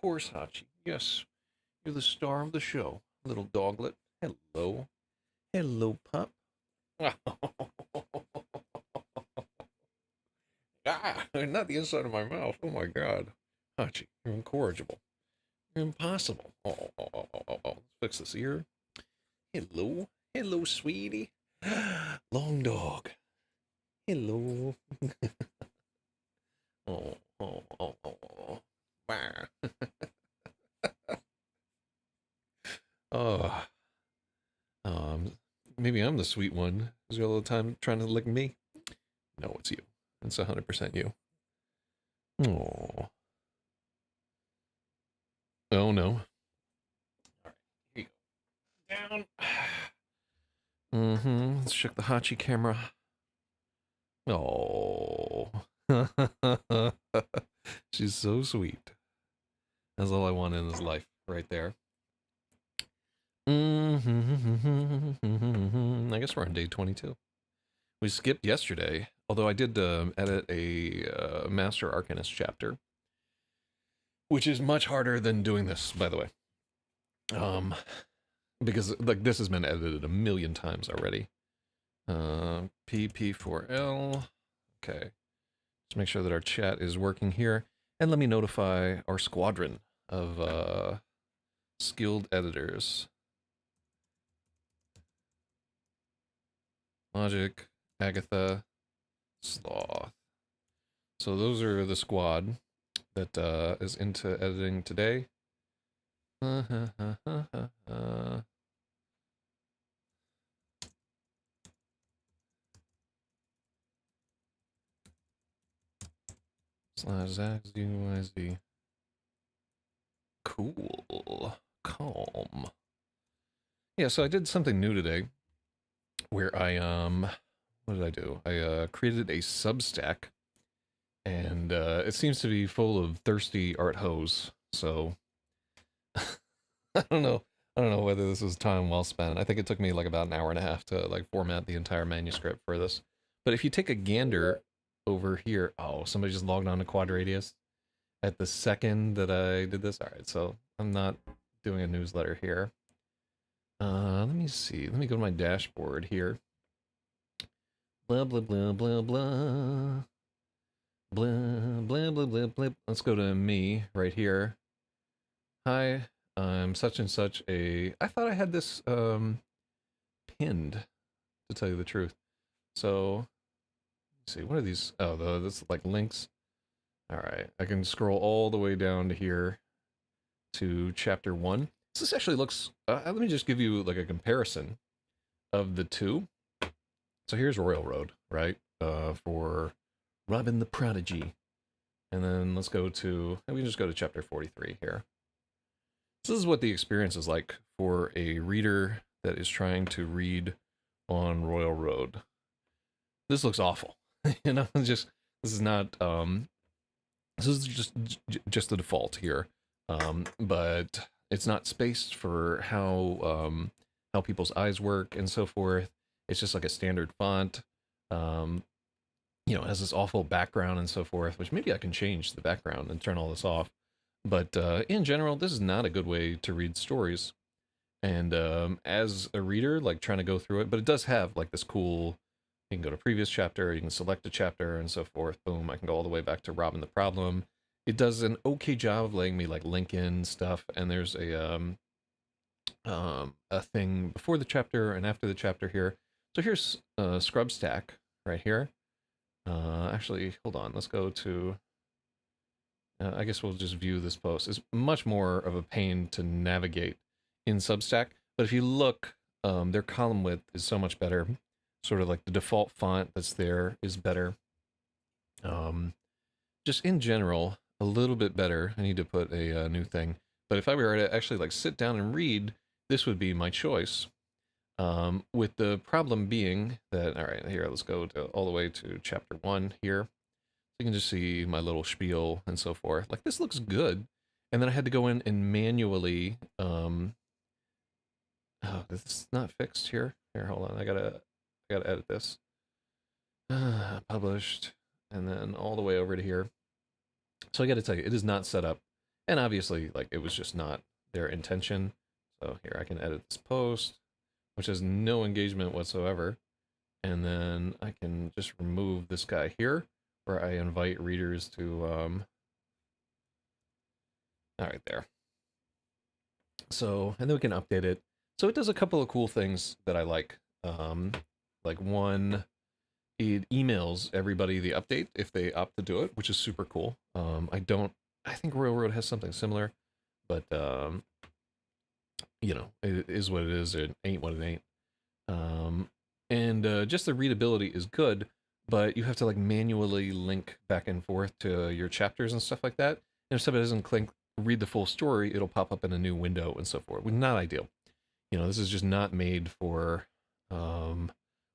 course, Hachi. Yes, you're the star of the show, little doglet. Hello. Hello, pup. Ah, not the inside of my mouth. Oh my god. Hachi, you're incorrigible. You're impossible. Let's fix this ear. Hello. Hello, sweetie. Long dog. Hello. Oh. Bah. Oh, um, maybe I'm the sweet one. Is you all the time trying to lick me? No, it's you. It's 100% you. Oh. Oh no. All right, here you go. Down. Mm-hmm. Let's check the Hachi camera. Oh. She's so sweet. That's all I want in this life, right there. I guess we're on day 22. We skipped yesterday, although I did edit a Master Arcanist chapter, which is much harder than doing this, by the way. Because like this has been edited a million times already. PP4L. Okay. Let's make sure that our chat is working here. And let me notify our squadron of skilled editors. Logic, Agatha, Sloth. So those are the squad that is into editing today. /ZaxZYZ. Cool. Calm. Yeah, so I did something new today where I what did I do? I created a Substack, and it seems to be full of thirsty art hoes. So I don't know. I don't know whether this was time well spent. I think it took me like about an hour and a half to like format the entire manuscript for this. But if you take a gander over here, oh, somebody just logged on to Quadradius at the second that I did this. All right, so I'm not doing a newsletter here. Let me see. Let me go to my dashboard here. Blah, blah, blah, blah, blah. Blah, blah, blah, blah, blah. Let's go to me right here. Hi, I'm such and such a... I thought I had this pinned, to tell you the truth. So, let's see, what are these? Oh, this like links. All right, I can scroll all the way down to here to chapter 1. This actually looks... let me just give you like a comparison of the two. So here's Royal Road, right? For Robin the Prodigy. And then let's go to... we can just go to chapter 43 here. So this is what the experience is like for a reader that is trying to read on Royal Road. This looks awful. You know, this is not... this is just the default here. But it's not spaced for how people's eyes work and so forth. It's just like a standard font. You know, it has this awful background and so forth, which maybe I can change the background and turn all this off. But in general, this is not a good way to read stories. And as a reader, like trying to go through it, but it does have like this cool, you can go to previous chapter, you can select a chapter and so forth. Boom, I can go all the way back to Robin the Problem. It does an okay job of letting me like link in stuff. And there's a thing before the chapter and after the chapter here. So here's Scrub Stack right here. Actually, hold on. Let's go to... I guess we'll just view this post. It's much more of a pain to navigate in Substack. But if you look, their column width is so much better. Sort of like the default font that's there is better. Just in general, a little bit better. I need to put a new thing. But if I were to actually like sit down and read, this would be my choice. With the problem being that, all right, here, let's go to all the way to chapter 1 here. You can just see my little spiel and so forth. Like, this looks good. And then I had to go in and manually, oh, this is not fixed here. Here, hold on, I gotta edit this. Published, and then all the way over to here. So I gotta tell you, it is not set up And obviously, like, it was just not their intention. So here I can edit this post, which has no engagement whatsoever. And then I can just remove this guy here, where I invite readers to, all right, there. So, and then we can update it. So it does a couple of cool things that I like one, it emails everybody the update if they opt to do it, which is super cool. I think Railroad has something similar, but it is what it is. It ain't what it ain't. And just the readability is good, but you have to like manually link back and forth to your chapters and stuff like that. And if somebody doesn't read the full story, it'll pop up in a new window and so forth. Not ideal. This is just not made for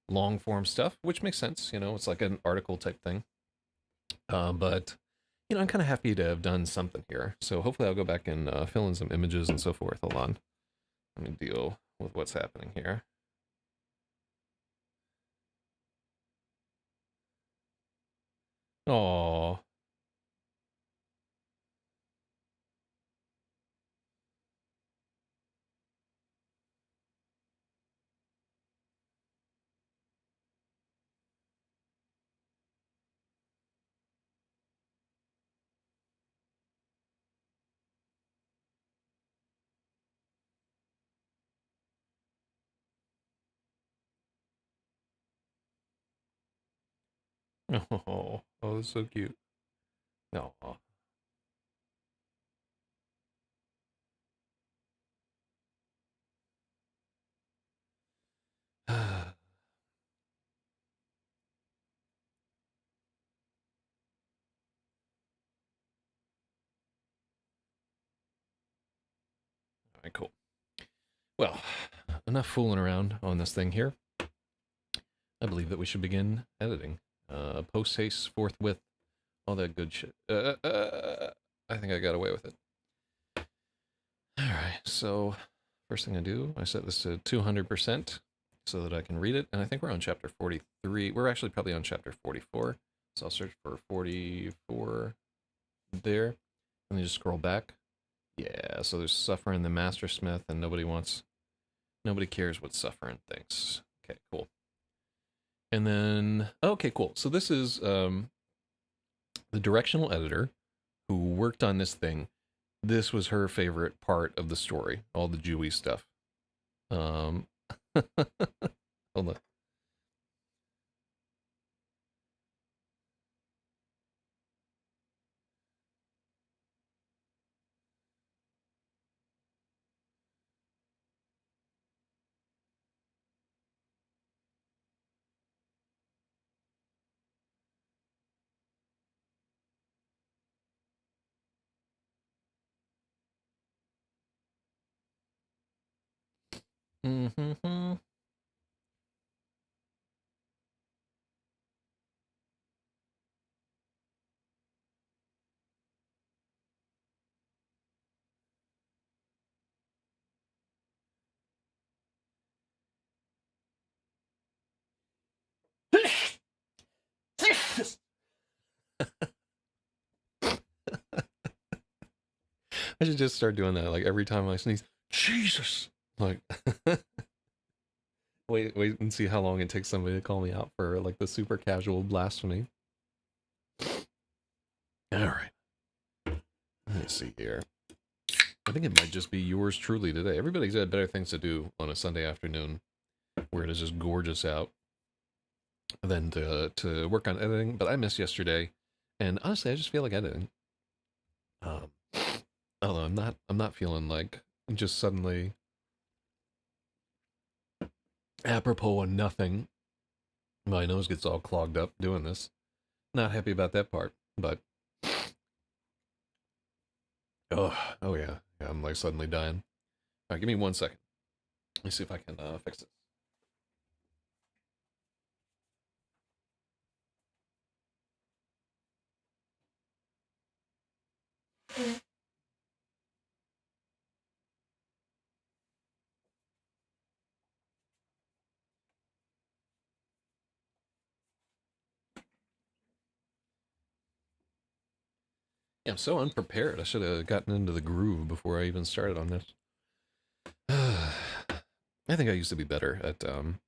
long form stuff, which makes sense. It's like an article type thing. But I'm kind of happy to have done something here. So hopefully I'll go back and fill in some images and so forth. Hold on. Let me deal with what's happening here. Oh, oh, that's so cute. No. All right, cool. Well, enough fooling around on this thing here. I believe that we should begin editing. Post haste forthwith, all that good shit. I think I got away with it. All right, so first thing I do, I set this to 200% so that I can read it. And I think we're on chapter 43. We're actually probably on chapter 44. So I'll search for 44 there. And then just scroll back. Yeah, so there's Suffering the Master Smith, and nobody cares what Suffering thinks. Okay, cool. And then, okay, cool. So this is the directional editor who worked on this thing. This was her favorite part of the story, all the Jewy stuff. Um, hold on. Mm-hmm. I should just start doing that. Like every time I sneeze, Jesus. Like, wait and see how long it takes somebody to call me out for like the super casual blasphemy. All right. Let me see here. I think it might just be yours truly today. Everybody's got better things to do on a Sunday afternoon where it is just gorgeous out than to work on editing. But I missed yesterday, and honestly, I just feel like editing. Um, although I'm not feeling like just suddenly apropos of nothing. My nose gets all clogged up doing this. Not happy about that part, but oh yeah, I'm like suddenly dying. All right, give me 1 second. Let me see if I can fix this. Yeah, I'm so unprepared. I should have gotten into the groove before I even started on this. I think I used to be better at doing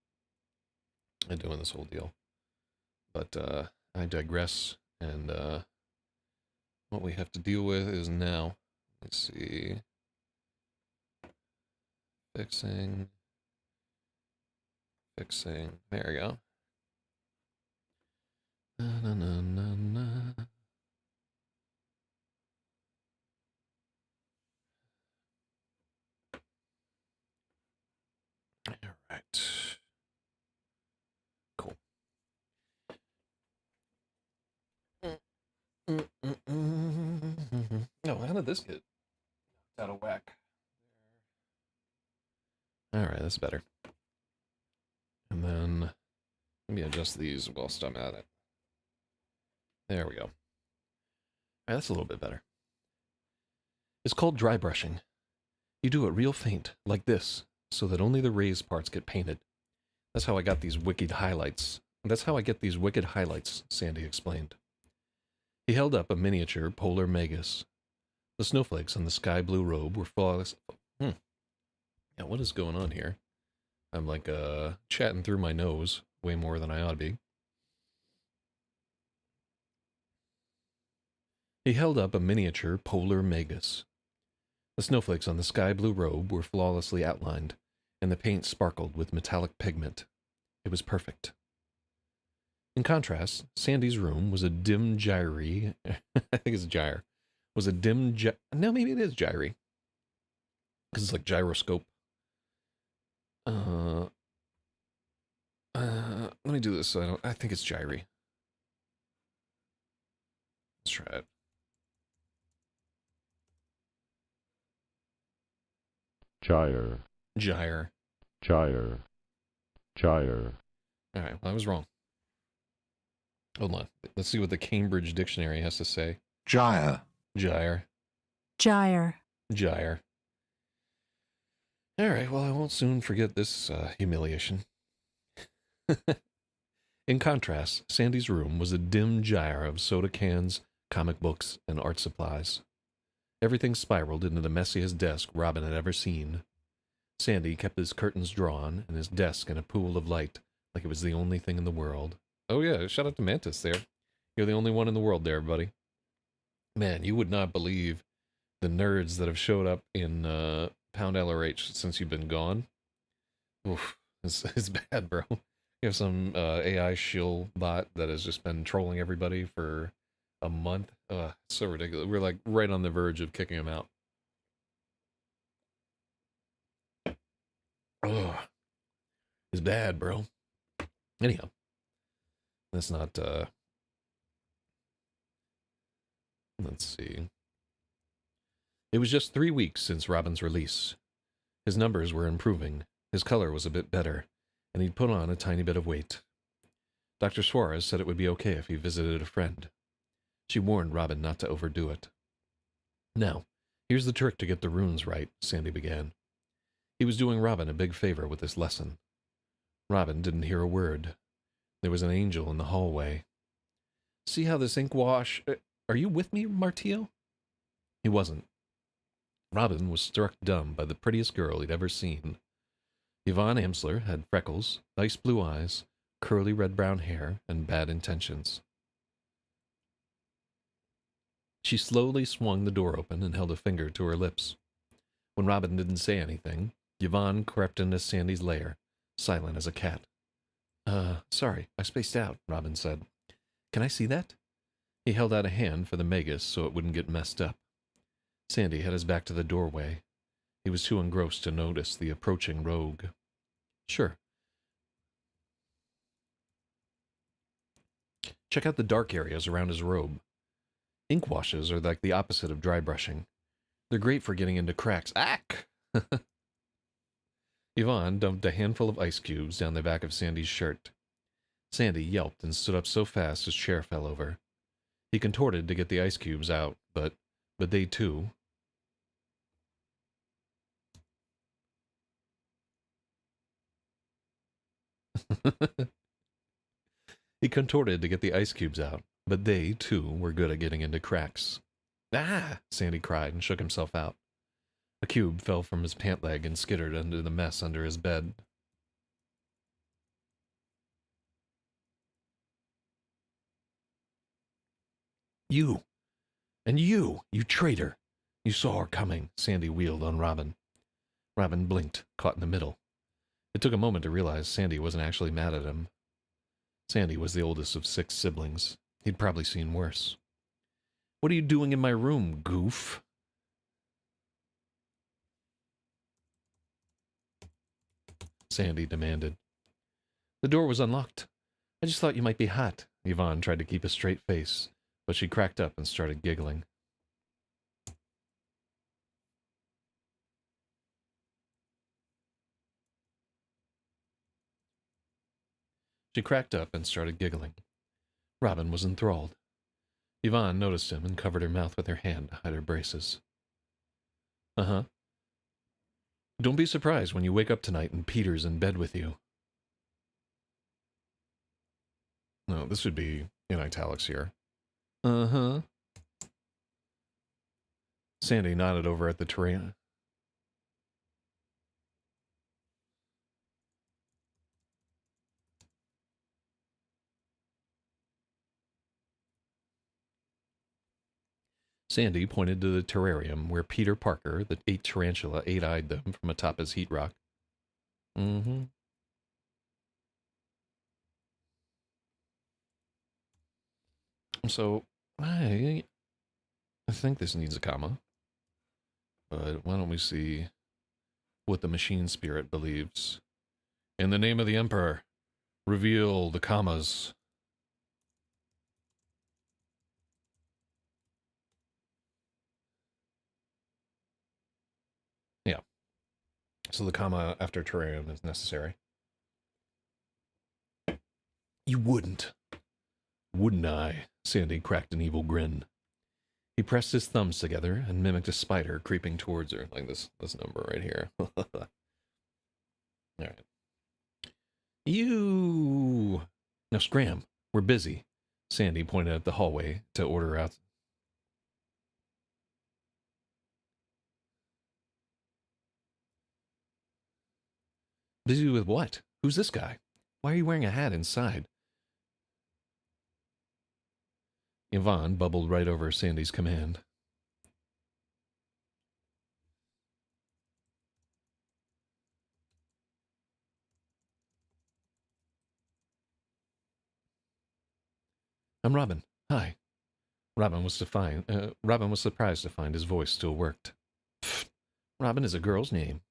this whole deal. But I digress, and what we have to deal with is now. Let's see. Fixing. Fixing. There we go. Na, na, na, na, na. All right. Cool. No, how did this get out of whack? All right, that's better. And then let me adjust these whilst I'm at it. There we go. All right, that's a little bit better. It's called dry brushing. You do it real faint, like this, so that only the raised parts get painted. That's how I got these wicked highlights. That's how I get these wicked highlights, Sandy explained. He held up a miniature polar magus. The snowflakes on the sky blue robe were flawless. Yeah, what is going on here? I'm like chatting through my nose way more than I ought to be. He held up a miniature polar magus. The snowflakes on the sky blue robe were flawlessly outlined, and the paint sparkled with metallic pigment. It was perfect. In contrast, Sandy's room was a dim gyre. I think it's gyre. Was a dim no, maybe it is gyre. Because it's like gyroscope. Let me do this so I think it's gyre. Let's try it. Gyre. Gyre. Gyre. Gyre. Alright, well, I was wrong. Hold on. Let's see what the Cambridge Dictionary has to say. Gyre. Gyre. Gyre. Gyre. Alright, well, I won't soon forget this humiliation. In contrast, Sandy's room was a dim gyre of soda cans, comic books, and art supplies. Everything spiraled into the messiest desk Robin had ever seen. Sandy kept his curtains drawn and his desk in a pool of light like it was the only thing in the world. Oh yeah, shout out to Mantis there. You're the only one in the world there, buddy. Man, you would not believe the nerds that have showed up in Pound LRH since you've been gone. Oof, it's bad, bro. You have some AI shill bot that has just been trolling everybody for a month. It's so ridiculous. We're like right on the verge of kicking him out. Oh, it's bad, bro. Anyhow, that's not, let's see. It was just 3 weeks since Robin's release. His numbers were improving, his color was a bit better, and he'd put on a tiny bit of weight. Dr. Suarez said it would be okay if he visited a friend. She warned Robin not to overdo it. Now, here's the trick to get the runes right, Sandy began. He was doing Robin a big favor with this lesson. Robin didn't hear a word. There was an angel in the hallway. See how this ink wash... Are you with me, Martillo? He wasn't. Robin was struck dumb by the prettiest girl he'd ever seen. Yvonne Amsler had freckles, nice blue eyes, curly red-brown hair, and bad intentions. She slowly swung the door open and held a finger to her lips. When Robin didn't say anything, Yvonne crept into Sandy's lair, silent as a cat. Sorry, I spaced out, Robin said. Can I see that? He held out a hand for the magus so it wouldn't get messed up. Sandy had his back to the doorway. He was too engrossed to notice the approaching rogue. Sure. Check out the dark areas around his robe. Ink washes are like the opposite of dry brushing. They're great for getting into cracks. Ack! Yvonne dumped a handful of ice cubes down the back of Sandy's shirt. Sandy yelped and stood up so fast his chair fell over. He contorted to get the ice cubes out, but they too... He contorted to get the ice cubes out, but they, too, were good at getting into cracks. Ah! Sandy cried and shook himself out. A cube fell from his pant leg and skittered under the mess under his bed. You! And you traitor! You saw her coming, Sandy wheeled on Robin. Robin blinked, caught in the middle. It took a moment to realize Sandy wasn't actually mad at him. Sandy was the oldest of 6 siblings. He'd probably seen worse. What are you doing in my room, goof? Sandy demanded. The door was unlocked. I just thought you might be hot. Yvonne tried to keep a straight face, but she cracked up and started giggling. She cracked up and started giggling. Robin was enthralled. Yvonne noticed him and covered her mouth with her hand to hide her braces. Uh-huh. Don't be surprised when you wake up tonight and Peter's in bed with you. No, this should be in italics here. Uh-huh. Sandy nodded over at the terrain. Sandy pointed to the terrarium where Peter Parker, the 8 tarantula, 8-eyed them from atop his heat rock. Mm-hmm. So, I think this needs a comma. But why don't we see what the machine spirit believes? In the name of the Emperor, reveal the commas. Yeah. So the comma after terrarium is necessary. You wouldn't. Wouldn't I? Sandy cracked an evil grin. He pressed his thumbs together and mimicked a spider creeping towards her, like this number right here. All right. You. Now scram. We're busy. Sandy pointed at the hallway to order out. Busy with what? Who's this guy? Why are you wearing a hat inside? Yvonne bubbled right over Sandy's command. I'm Robin. Hi. Robin was surprised to find his voice still worked. Pfft. Robin is a girl's name.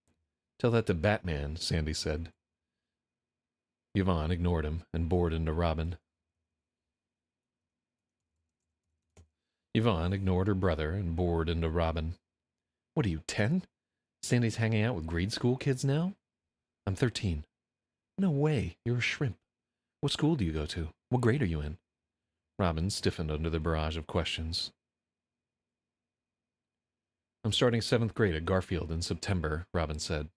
Tell that to Batman, Sandy said. Yvonne ignored him and bored into Robin. Yvonne ignored her brother and bored into Robin. What are you, 10? Sandy's hanging out with grade school kids now? I'm 13. No way, you're a shrimp. What school do you go to? What grade are you in? Robin stiffened under the barrage of questions. I'm starting 7th grade at Garfield in September, Robin said.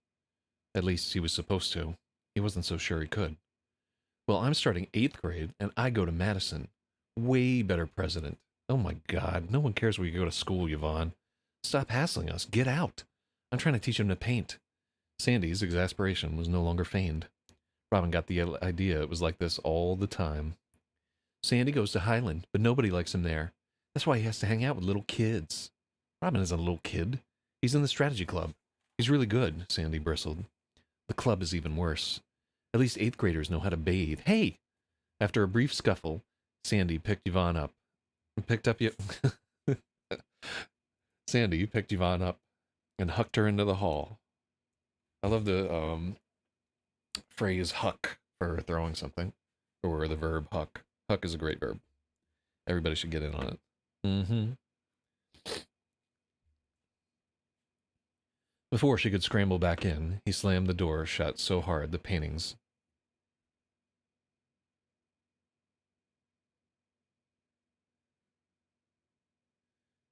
At least he was supposed to. He wasn't so sure he could. Well, I'm starting 8th grade, and I go to Madison. Way better president. Oh my God, no one cares where you go to school, Yvonne. Stop hassling us. Get out. I'm trying to teach him to paint. Sandy's exasperation was no longer feigned. Robin got the idea it was like this all the time. Sandy goes to Highland, but nobody likes him there. That's why he has to hang out with little kids. Robin isn't a little kid. He's in the strategy club. He's really good, Sandy bristled. The club is even worse. At least 8th graders know how to bathe. Hey! After a brief scuffle, Sandy picked Yvonne up. Sandy picked Yvonne up and hucked her into the hall. I love the phrase huck for throwing something, or the verb huck. Huck is a great verb. Everybody should get in on it. Mm-hmm. Before she could scramble back in, he slammed the door shut so hard the paintings.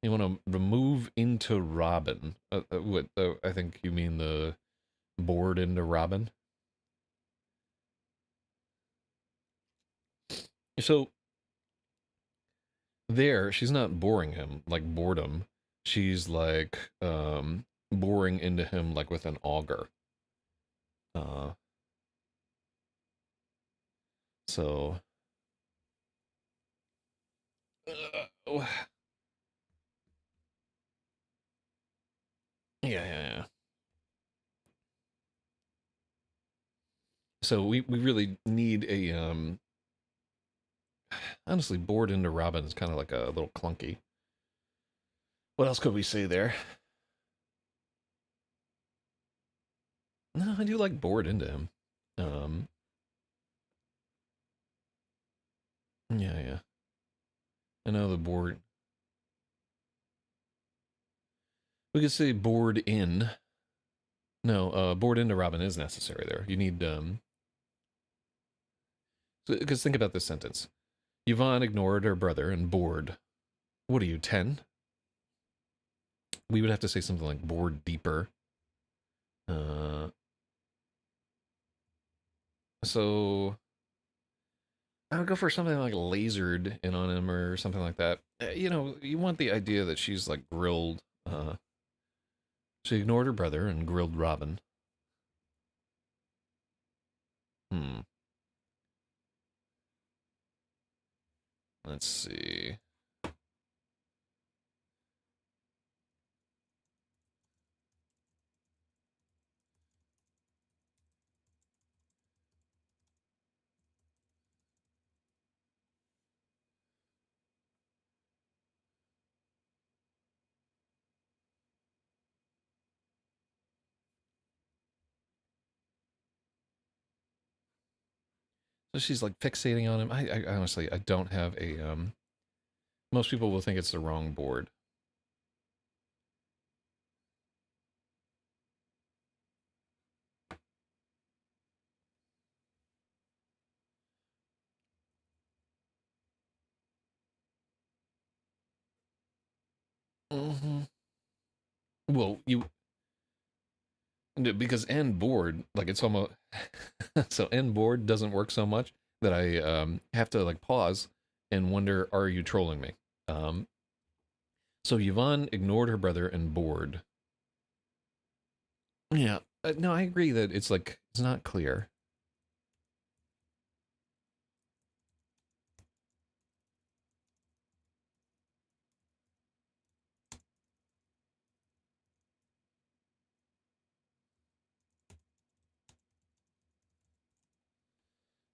You want to remove into Robin. I think you mean the board into Robin. So, there, she's not boring him, like boredom. she's like boring into him like with an auger. Uh, so uh, yeah. So we really need a honestly bored into Robin is kind of like a little clunky. What else could we say there? No, I do like bored into him. Um, yeah. I know the board. We could say bored in. No, bored into Robin is necessary there. You need because think about this sentence. Yvonne ignored her brother and bored. What are you, 10? We would have to say something like bored deeper. Uh, so I would go for something like lasered in on him or something like that. You know, you want the idea that she's like grilled. She ignored her brother and grilled Robin. Hmm. Let's see. So she's like fixating on him. I honestly, I don't have a. Most people will think it's the wrong board. Mm-hmm. Well, you because and board like it's almost so and board doesn't work so much that I have to like pause and wonder, are you trolling me? Um, so Yvonne ignored her brother and bored. Yeah, no, I agree that it's like it's not clear.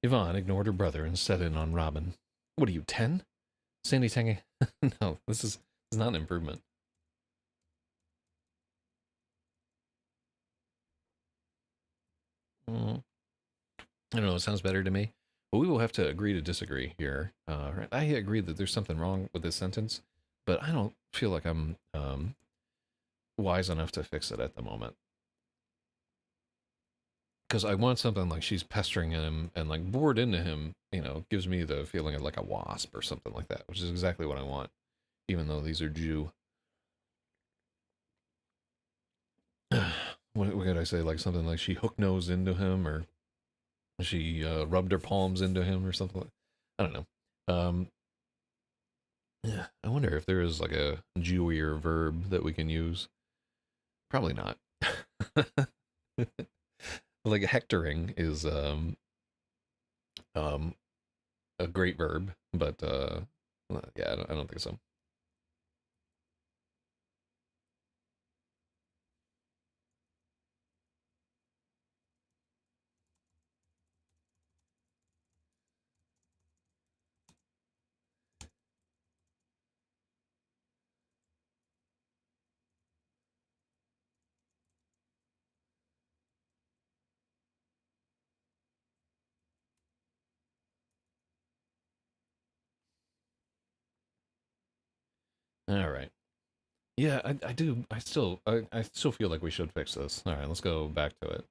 Yvonne ignored her brother and set in on Robin. What are you, 10? Sandy Tangy? No, this is not an improvement. Mm, I don't know, it sounds better to me. But we will have to agree to disagree here. Right? I agree that there's something wrong with this sentence, but I don't feel like I'm wise enough to fix it at the moment. Because I want something like she's pestering him and like bored into him, you know, gives me the feeling of like a wasp or something like that, which is exactly what I want, even though these are Jew. What could I say? Like something like she hook nosed into him or she rubbed her palms into him or something. I don't know. Yeah, I wonder if there is like a Jewier verb that we can use. Probably not. Like hectoring is um a great verb, but yeah, I don't think so. All right. Yeah, I do. I still feel like we should fix this. All right, let's go back to it.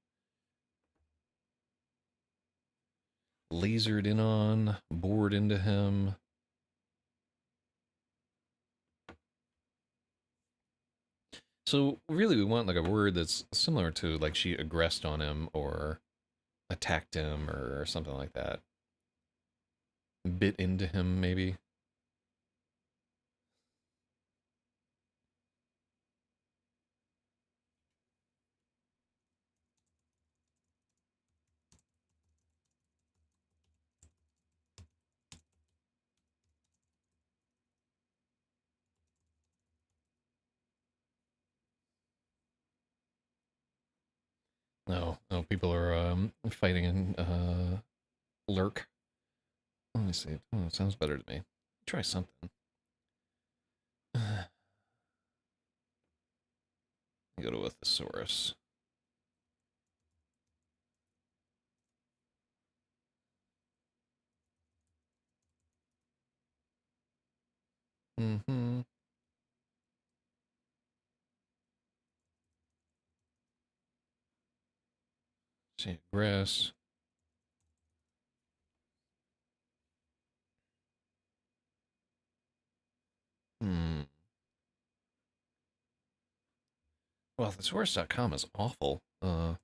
Lasered in on, bored into him. So really, we want like a word that's similar to like she aggressed on him or attacked him or something like that. Bit into him, maybe. No, no, people are fighting in Lurk. Let me see. Oh, it sounds better to me. Try something. Go to a thesaurus. Mm-hmm. See, grass. Hmm. Well, thesaurus.com is awful. Okay.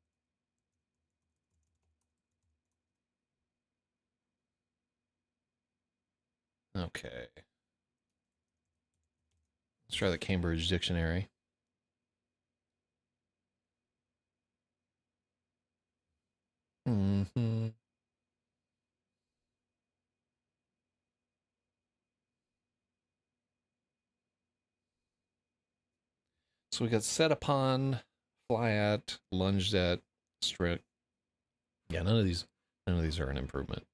Let's try the Cambridge Dictionary. Mm-hmm. So we got set upon, fly at, lunged at, strip. Yeah, none of these are an improvement.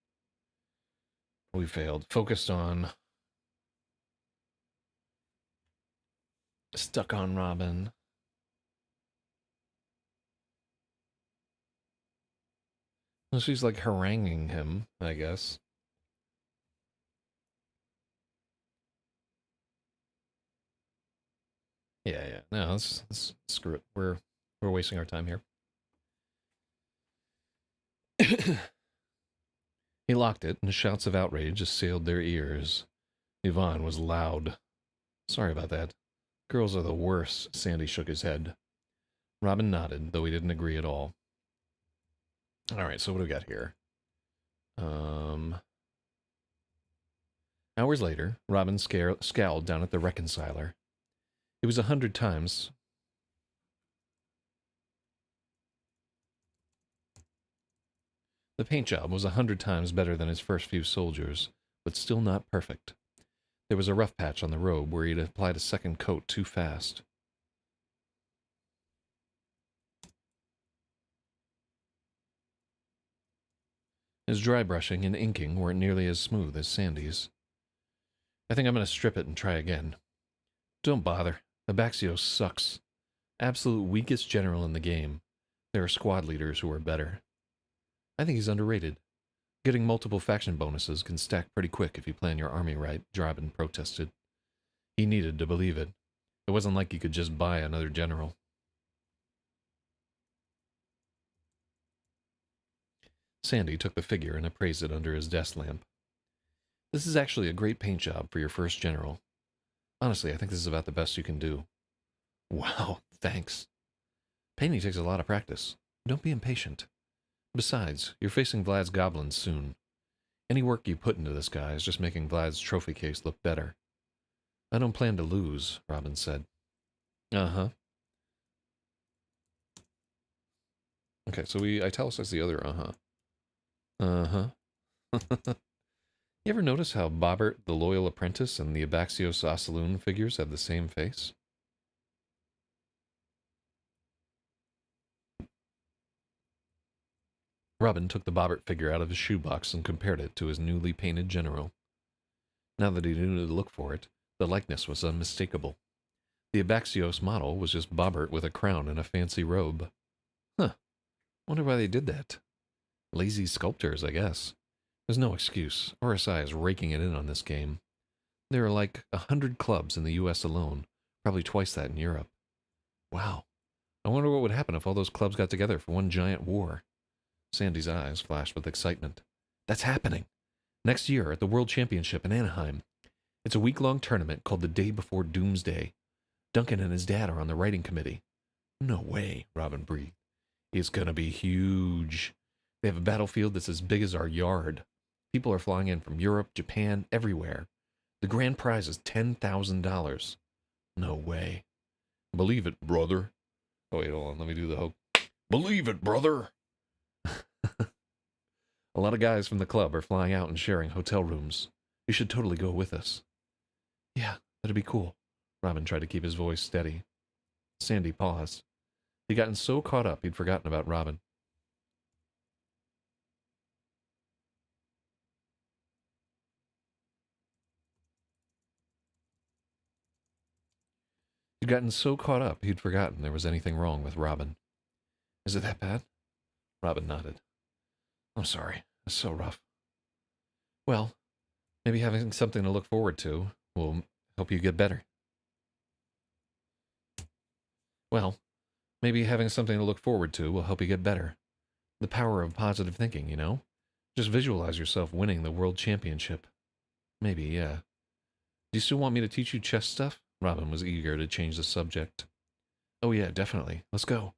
We failed. Focused on, stuck on Robin. Well, she's like haranguing him, I guess. Yeah, yeah. No, let's screw it. We're wasting our time here. He locked it, and shouts of outrage assailed their ears. Yvonne was loud. Sorry about that. Girls are the worst. Sandy shook his head. Robin nodded, though he didn't agree at all. All right, so what do we got here? Hours later, Robin scowled down at the reconciler. It was 100 times. The paint job was 100 times better than his first few soldiers, but still not perfect. There was a rough patch on the robe where he'd applied a second coat too fast. His dry brushing and inking weren't nearly as smooth as Sandy's. I think I'm going to strip it and try again. Don't bother. Abaxio sucks. Absolute weakest general in the game. There are squad leaders who are better. I think he's underrated. Getting multiple faction bonuses can stack pretty quick if you plan your army right, Drabin protested. He needed to believe it. It wasn't like he could just buy another general. Sandy took the figure and appraised it under his desk lamp. This is actually a great paint job for your first general. Honestly, I think this is about the best you can do. Wow, thanks. Painting takes a lot of practice. Don't be impatient. Besides, you're facing Vlad's goblins soon. Any work you put into this guy is just making Vlad's trophy case look better. I don't plan to lose, Robin said. Uh-huh. Okay, so we italicized the other uh-huh. Uh-huh. You ever notice how Bobbert, the loyal apprentice, and the Abaxios Saloon figures have the same face? Robin took the Bobbert figure out of his shoebox and compared it to his newly painted general. Now that he knew to look for it, the likeness was unmistakable. The Abaxios model was just Bobbert with a crown and a fancy robe. Huh. Wonder why they did that. Lazy sculptors, I guess. There's no excuse. RSI is raking it in on this game. There are like 100 clubs in the US alone, probably twice that in Europe. Wow. I wonder what would happen if all those clubs got together for one giant war. Sandy's eyes flashed with excitement. That's happening. Next year at the World Championship in Anaheim. It's a week-long tournament called the Day Before Doomsday. Duncan and his dad are on the writing committee. No way, Robin breathed. It's gonna be huge. They have a battlefield that's as big as our yard. People are flying in from Europe, Japan, everywhere. The grand prize is $10,000. No way. Believe it, brother. Oh, wait, hold on. Let me do the whole. Believe it, brother. A lot of guys from the club are flying out and sharing hotel rooms. You should totally go with us. Yeah, that'd be cool. Robin tried to keep his voice steady. Sandy paused. He'd gotten so caught up he'd forgotten about Robin. He'd gotten so caught up he'd forgotten there was anything wrong with Robin. Is it that bad? Robin nodded. I'm sorry. It's so rough. Well, maybe having something to look forward to will help you get better. Well, maybe having something to look forward to will help you get better. The power of positive thinking, you know? Just visualize yourself winning the world championship. Maybe, yeah. Do you still want me to teach you chess stuff? Robin was eager to change the subject. Oh, yeah, definitely. Let's go.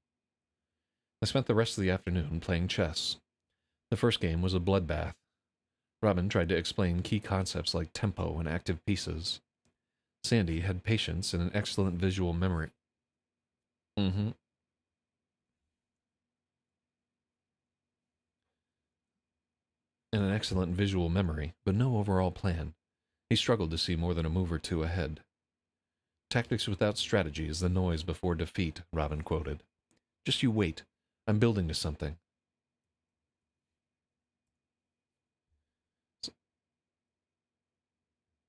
I spent the rest of the afternoon playing chess. The first game was a bloodbath. Robin tried to explain key concepts like tempo and active pieces. Sandy had patience and an excellent visual memory. Mm-hmm. And an excellent visual memory, but no overall plan. He struggled to see more than a move or two ahead. Tactics without strategy is the noise before defeat, Robin quoted. Just you wait. I'm building to something.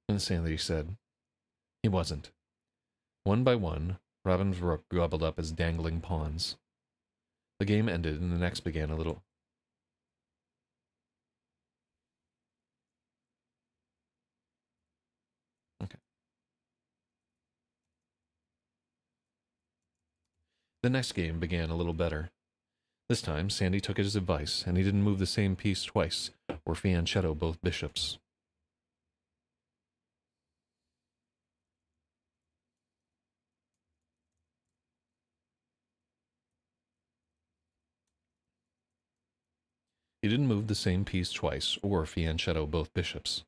And Sandy said, he wasn't. One by one, Robin's rook gobbled up as dangling pawns. The game ended and the next began a little. Okay. The next game began a little better. This time, Sandy took his advice, and he didn't move the same piece twice, or fianchetto both bishops. He didn't move the same piece twice, or fianchetto both bishops.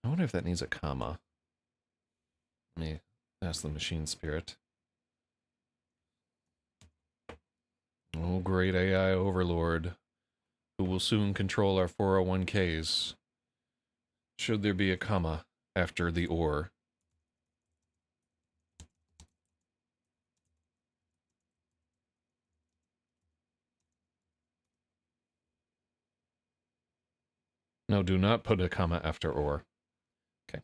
I wonder if that needs a comma. Let me ask the machine spirit. Oh, great AI overlord, who will soon control our 401ks. Should there be a comma after the or? No, do not put a comma after or. Okay.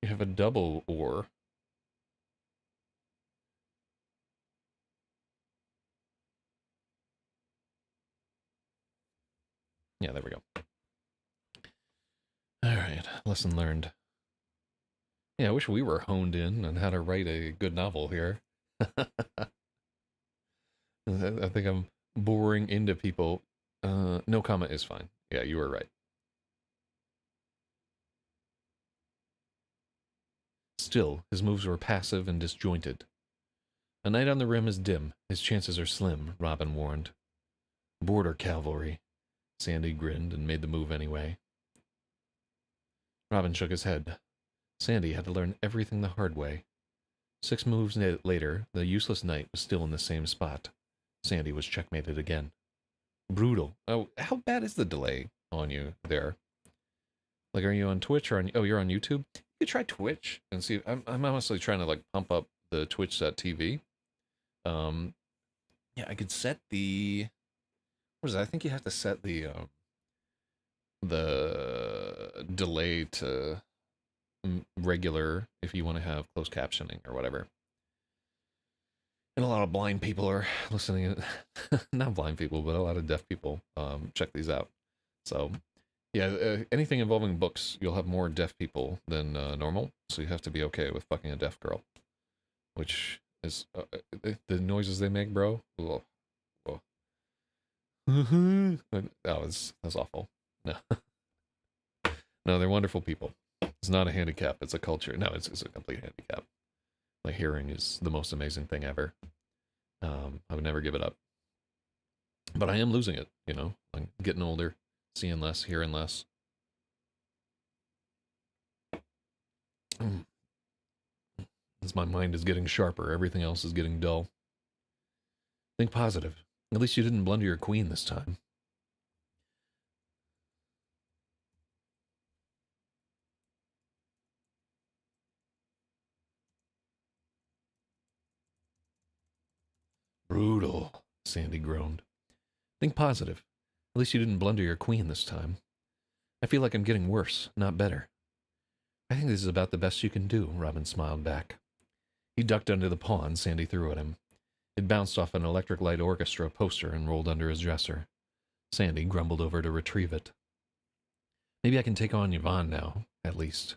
You have a double or. Yeah, there we go. All right, lesson learned. Yeah, I wish we were honed in on how to write a good novel here. I think I'm boring into people. No comma is fine. Yeah, you were right. Still, his moves were passive and disjointed. A night on the rim is dim. His chances are slim, Robin warned. Border cavalry. Sandy grinned and made the move anyway. Robin shook his head. Sandy had to learn everything the hard way. 6 moves later, the useless knight was still in the same spot. Sandy was checkmated again. Brutal. Oh, how bad is the delay on you there? Like, are you on Twitch or on? Oh, you're on YouTube. You could try Twitch and see. I'm honestly trying to like pump up the Twitch.tv. Um, yeah, I could set the. What is it? I think you have to set the delay to regular if you want to have closed captioning or whatever. And a lot of blind people are listening. Not blind people, but a lot of deaf people check these out. So, yeah, anything involving books, you'll have more deaf people than normal. So you have to be okay with fucking a deaf girl, which is the noises they make, bro. Whoa, whoa. That's awful. No, no, they're wonderful people. It's not a handicap. It's a culture. No, it's a complete handicap. My hearing is the most amazing thing ever. I would never give it up. But I am losing it, you know? I'm getting older, seeing less, hearing less. As my mind is getting sharper, everything else is getting dull. Think positive. At least you didn't blunder your queen this time. Sandy groaned. Think positive. At least you didn't blunder your queen this time. I feel like I'm getting worse, not better. I think this is about the best you can do, Robin smiled back. He ducked under the pawn Sandy threw at him. It bounced off an Electric Light Orchestra poster and rolled under his dresser. Sandy grumbled over to retrieve it. Maybe I can take on Yvonne now, at least.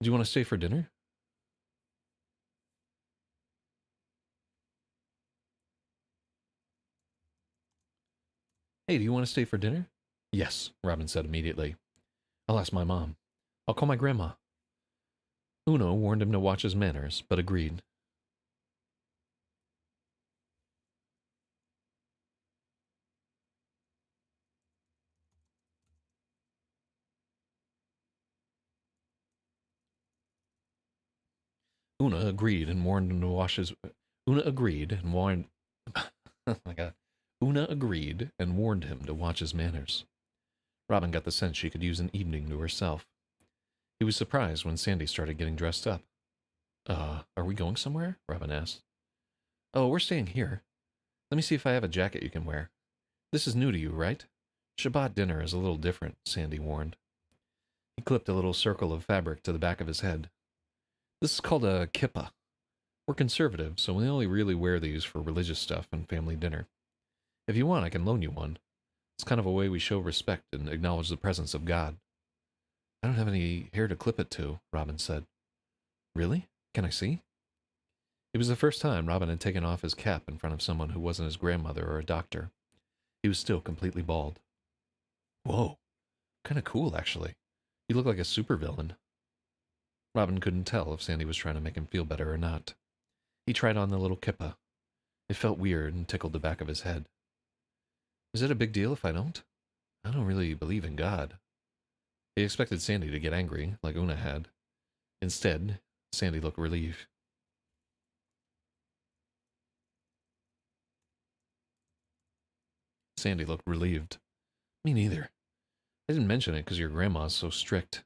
Do you want to stay for dinner? Hey, do you want to stay for dinner? Yes, Robin said immediately. I'll ask my mom. I'll call my grandma. Uno warned him to watch his manners, but agreed. Una agreed and warned him to wash his... Una agreed and warned... oh my god. Una agreed and warned him to watch his manners. Robin got the sense she could use an evening to herself. He was surprised when Sandy started getting dressed up. Are we going somewhere? Robin asked. Oh, we're staying here. Let me see if I have a jacket you can wear. This is new to you, right? Shabbat dinner is a little different, Sandy warned. He clipped a little circle of fabric to the back of his head. This is called a kippah. We're conservative, so we only really wear these for religious stuff and family dinner. If you want, I can loan you one. It's kind of a way we show respect and acknowledge the presence of God. I don't have any hair to clip it to, Robin said. Really? Can I see? It was the first time Robin had taken off his cap in front of someone who wasn't his grandmother or a doctor. He was still completely bald. Whoa, kind of cool, actually. You look like a supervillain. Robin couldn't tell if Sandy was trying to make him feel better or not. He tried on the little kippah. It felt weird and tickled the back of his head. Is it a big deal if I don't? I don't really believe in God. He expected Sandy to get angry, like Una had. Instead, Sandy looked relieved. Sandy looked relieved. Me neither. I didn't mention it because your grandma's so strict.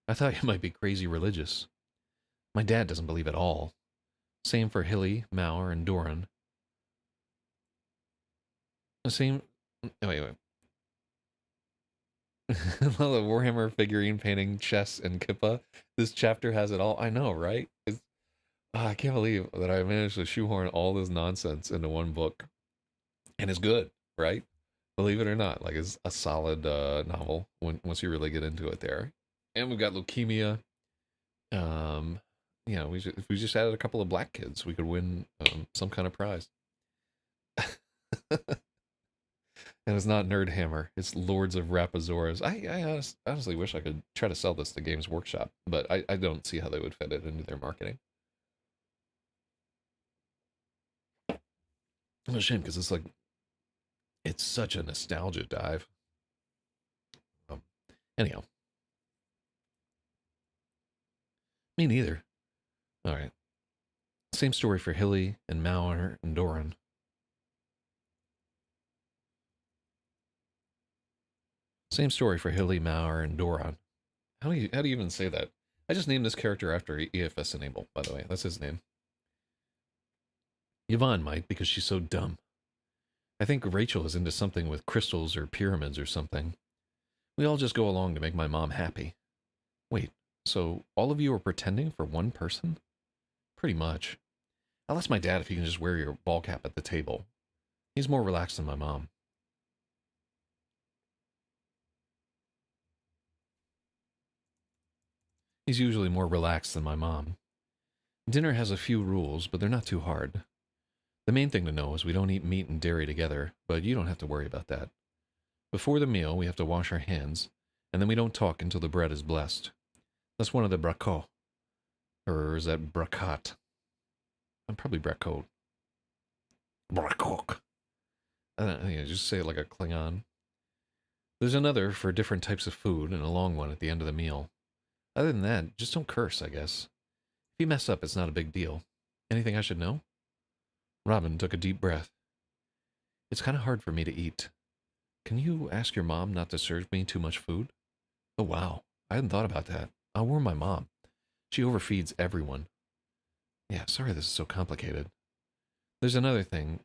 I thought you might be crazy religious. My dad doesn't believe at all. Same for Hilly, Mauer, and Doran. Same... Wait. The Warhammer figurine painting, chess, and kippa. This chapter has it all. I know, right? I can't believe that I managed to shoehorn all this nonsense into one book. And it's good, right? Believe it or not, like it's a solid novel once you really get into it there. And we've got leukemia. If we just added a couple of black kids, we could win some kind of prize. And it's not Nerd Hammer, it's Lords of Rapazoras. I honestly wish I could try to sell this to Games Workshop, but I don't see how they would fit it into their marketing. It's a shame because it's such a nostalgia dive. Anyhow. Me neither. Alright. Same story for Hilly and Mauer and Doran. Same story for Hilly, Mauer, and Doran. How do you even say that? I just named this character after EFS Enable, by the way. That's his name. Yvonne might, because she's so dumb. I think Rachel is into something with crystals or pyramids or something. We all just go along to make my mom happy. Wait, so all of you are pretending for one person? Pretty much. I'll ask my dad if he can just wear your ball cap at the table. He's more relaxed than my mom. He's usually more relaxed than my mom. Dinner has a few rules, but they're not too hard. The main thing to know is we don't eat meat and dairy together, but you don't have to worry about that. Before the meal, we have to wash our hands, and then we don't talk until the bread is blessed. That's one of the brachot. Or is that bracat? I'm probably brachot. Brachok. I don't know, just say it like a Klingon. There's another for different types of food and a long one at the end of the meal. Other than that, just don't curse, I guess. If you mess up, it's not a big deal. Anything I should know? Robin took a deep breath. It's kind of hard for me to eat. Can you ask your mom not to serve me too much food? Oh, wow. I hadn't thought about that. I'll warn my mom. She overfeeds everyone. Yeah, sorry this is so complicated. There's another thing.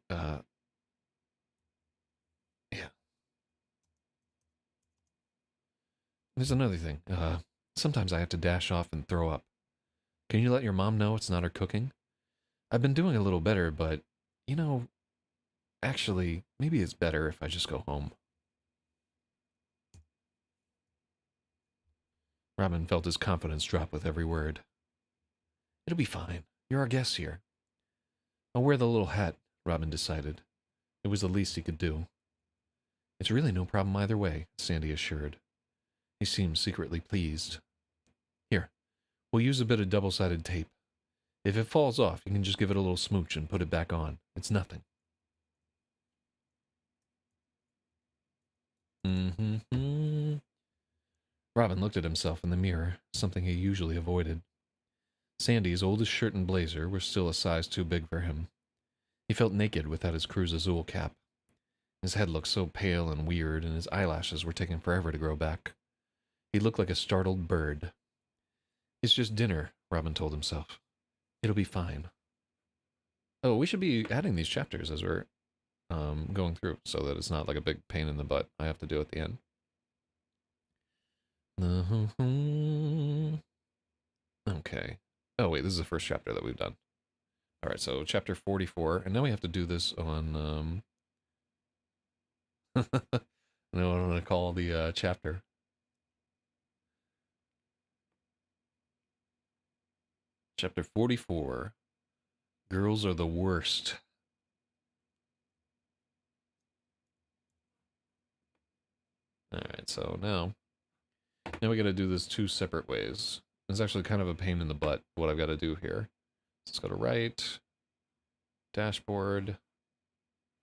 there's another thing. Sometimes I have to dash off and throw up. Can you let your mom know it's not her cooking? I've been doing a little better, but, you know, actually, maybe it's better if I just go home. Robin felt his confidence drop with every word. It'll be fine. You're our guest here. I'll wear the little hat, Robin decided. It was the least he could do. It's really no problem either way, Sandy assured. He seemed secretly pleased. Here, we'll use a bit of double-sided tape. If it falls off, you can just give it a little smooch and put it back on. It's nothing. Mm-hmm. Robin looked at himself in the mirror, something he usually avoided. Sandy's oldest shirt and blazer were still a size too big for him. He felt naked without his Cruz Azul cap. His head looked so pale and weird, and his eyelashes were taking forever to grow back. He looked like a startled bird. It's just dinner, Robin told himself. It'll be fine. Oh, we should be adding these chapters as we're going through, so that it's not like a big pain in the butt I have to do at the end. Okay. Oh, wait, this is the first chapter that we've done. All right, so chapter 44, and now we have to do this on, I know what I'm going to call the chapter. Chapter 44, Girls Are the Worst. All right, so now we got to do this two separate ways. It's actually kind of a pain in the butt what I've got to do here. Let's go to right, dashboard,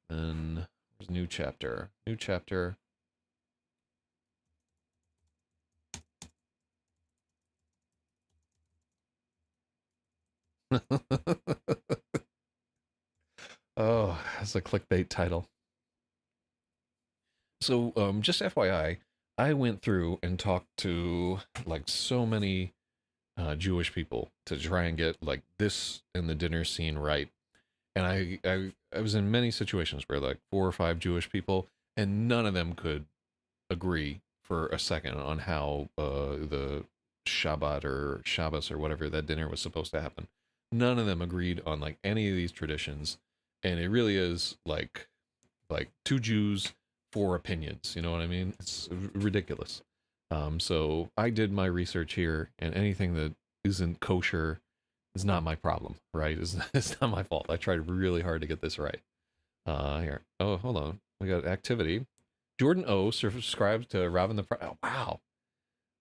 then there's new chapter. New chapter. Oh, that's a clickbait title. So, just FYI, I went through and talked to like so many Jewish people to try and get like this and the dinner scene right. And I was in many situations where like 4 or 5 Jewish people, and none of them could agree for a second on how the Shabbat or Shabbos or whatever that dinner was supposed to happen. None of them agreed on like any of these traditions, and it really is like 2 Jews, 4 opinions. You know what I mean? It's ridiculous. So I did my research here, and anything that isn't kosher is not my problem, right? It's not my fault. I tried really hard to get this right. Here. Oh, hold on. We got activity. Jordan O subscribes to Robin the oh, wow.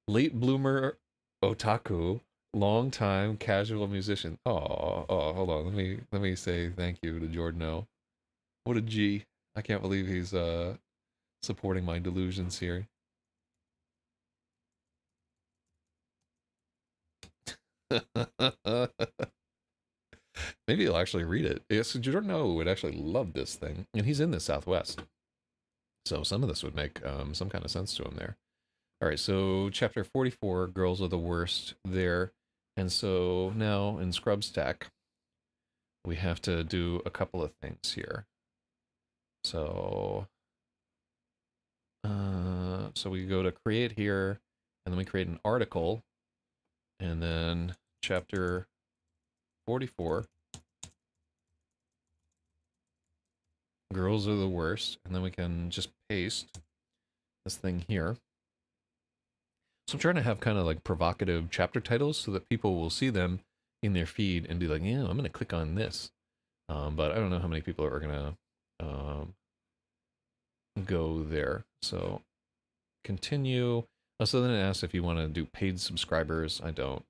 Late bloomer otaku, long time casual musician. Hold on. Let me say thank you to Jordan O. What a G. I can't believe he's supporting my delusions here. Maybe he'll actually read it. Yes, Jordan O would actually love this thing, and he's in the Southwest, so some of this would make some kind of sense to him there. All right, so chapter 44, Girls Are the Worst there. And so now in Scrub Stack, we have to do a couple of things here. So, so we go to create here, and then we create an article, and then chapter 44, Girls Are the Worst, and then we can just paste this thing here. So I'm trying to have kind of like provocative chapter titles so that people will see them in their feed and be like, yeah, I'm going to click on this. But I don't know how many people are going to go there. So continue. So then it asks if you want to do paid subscribers. I don't.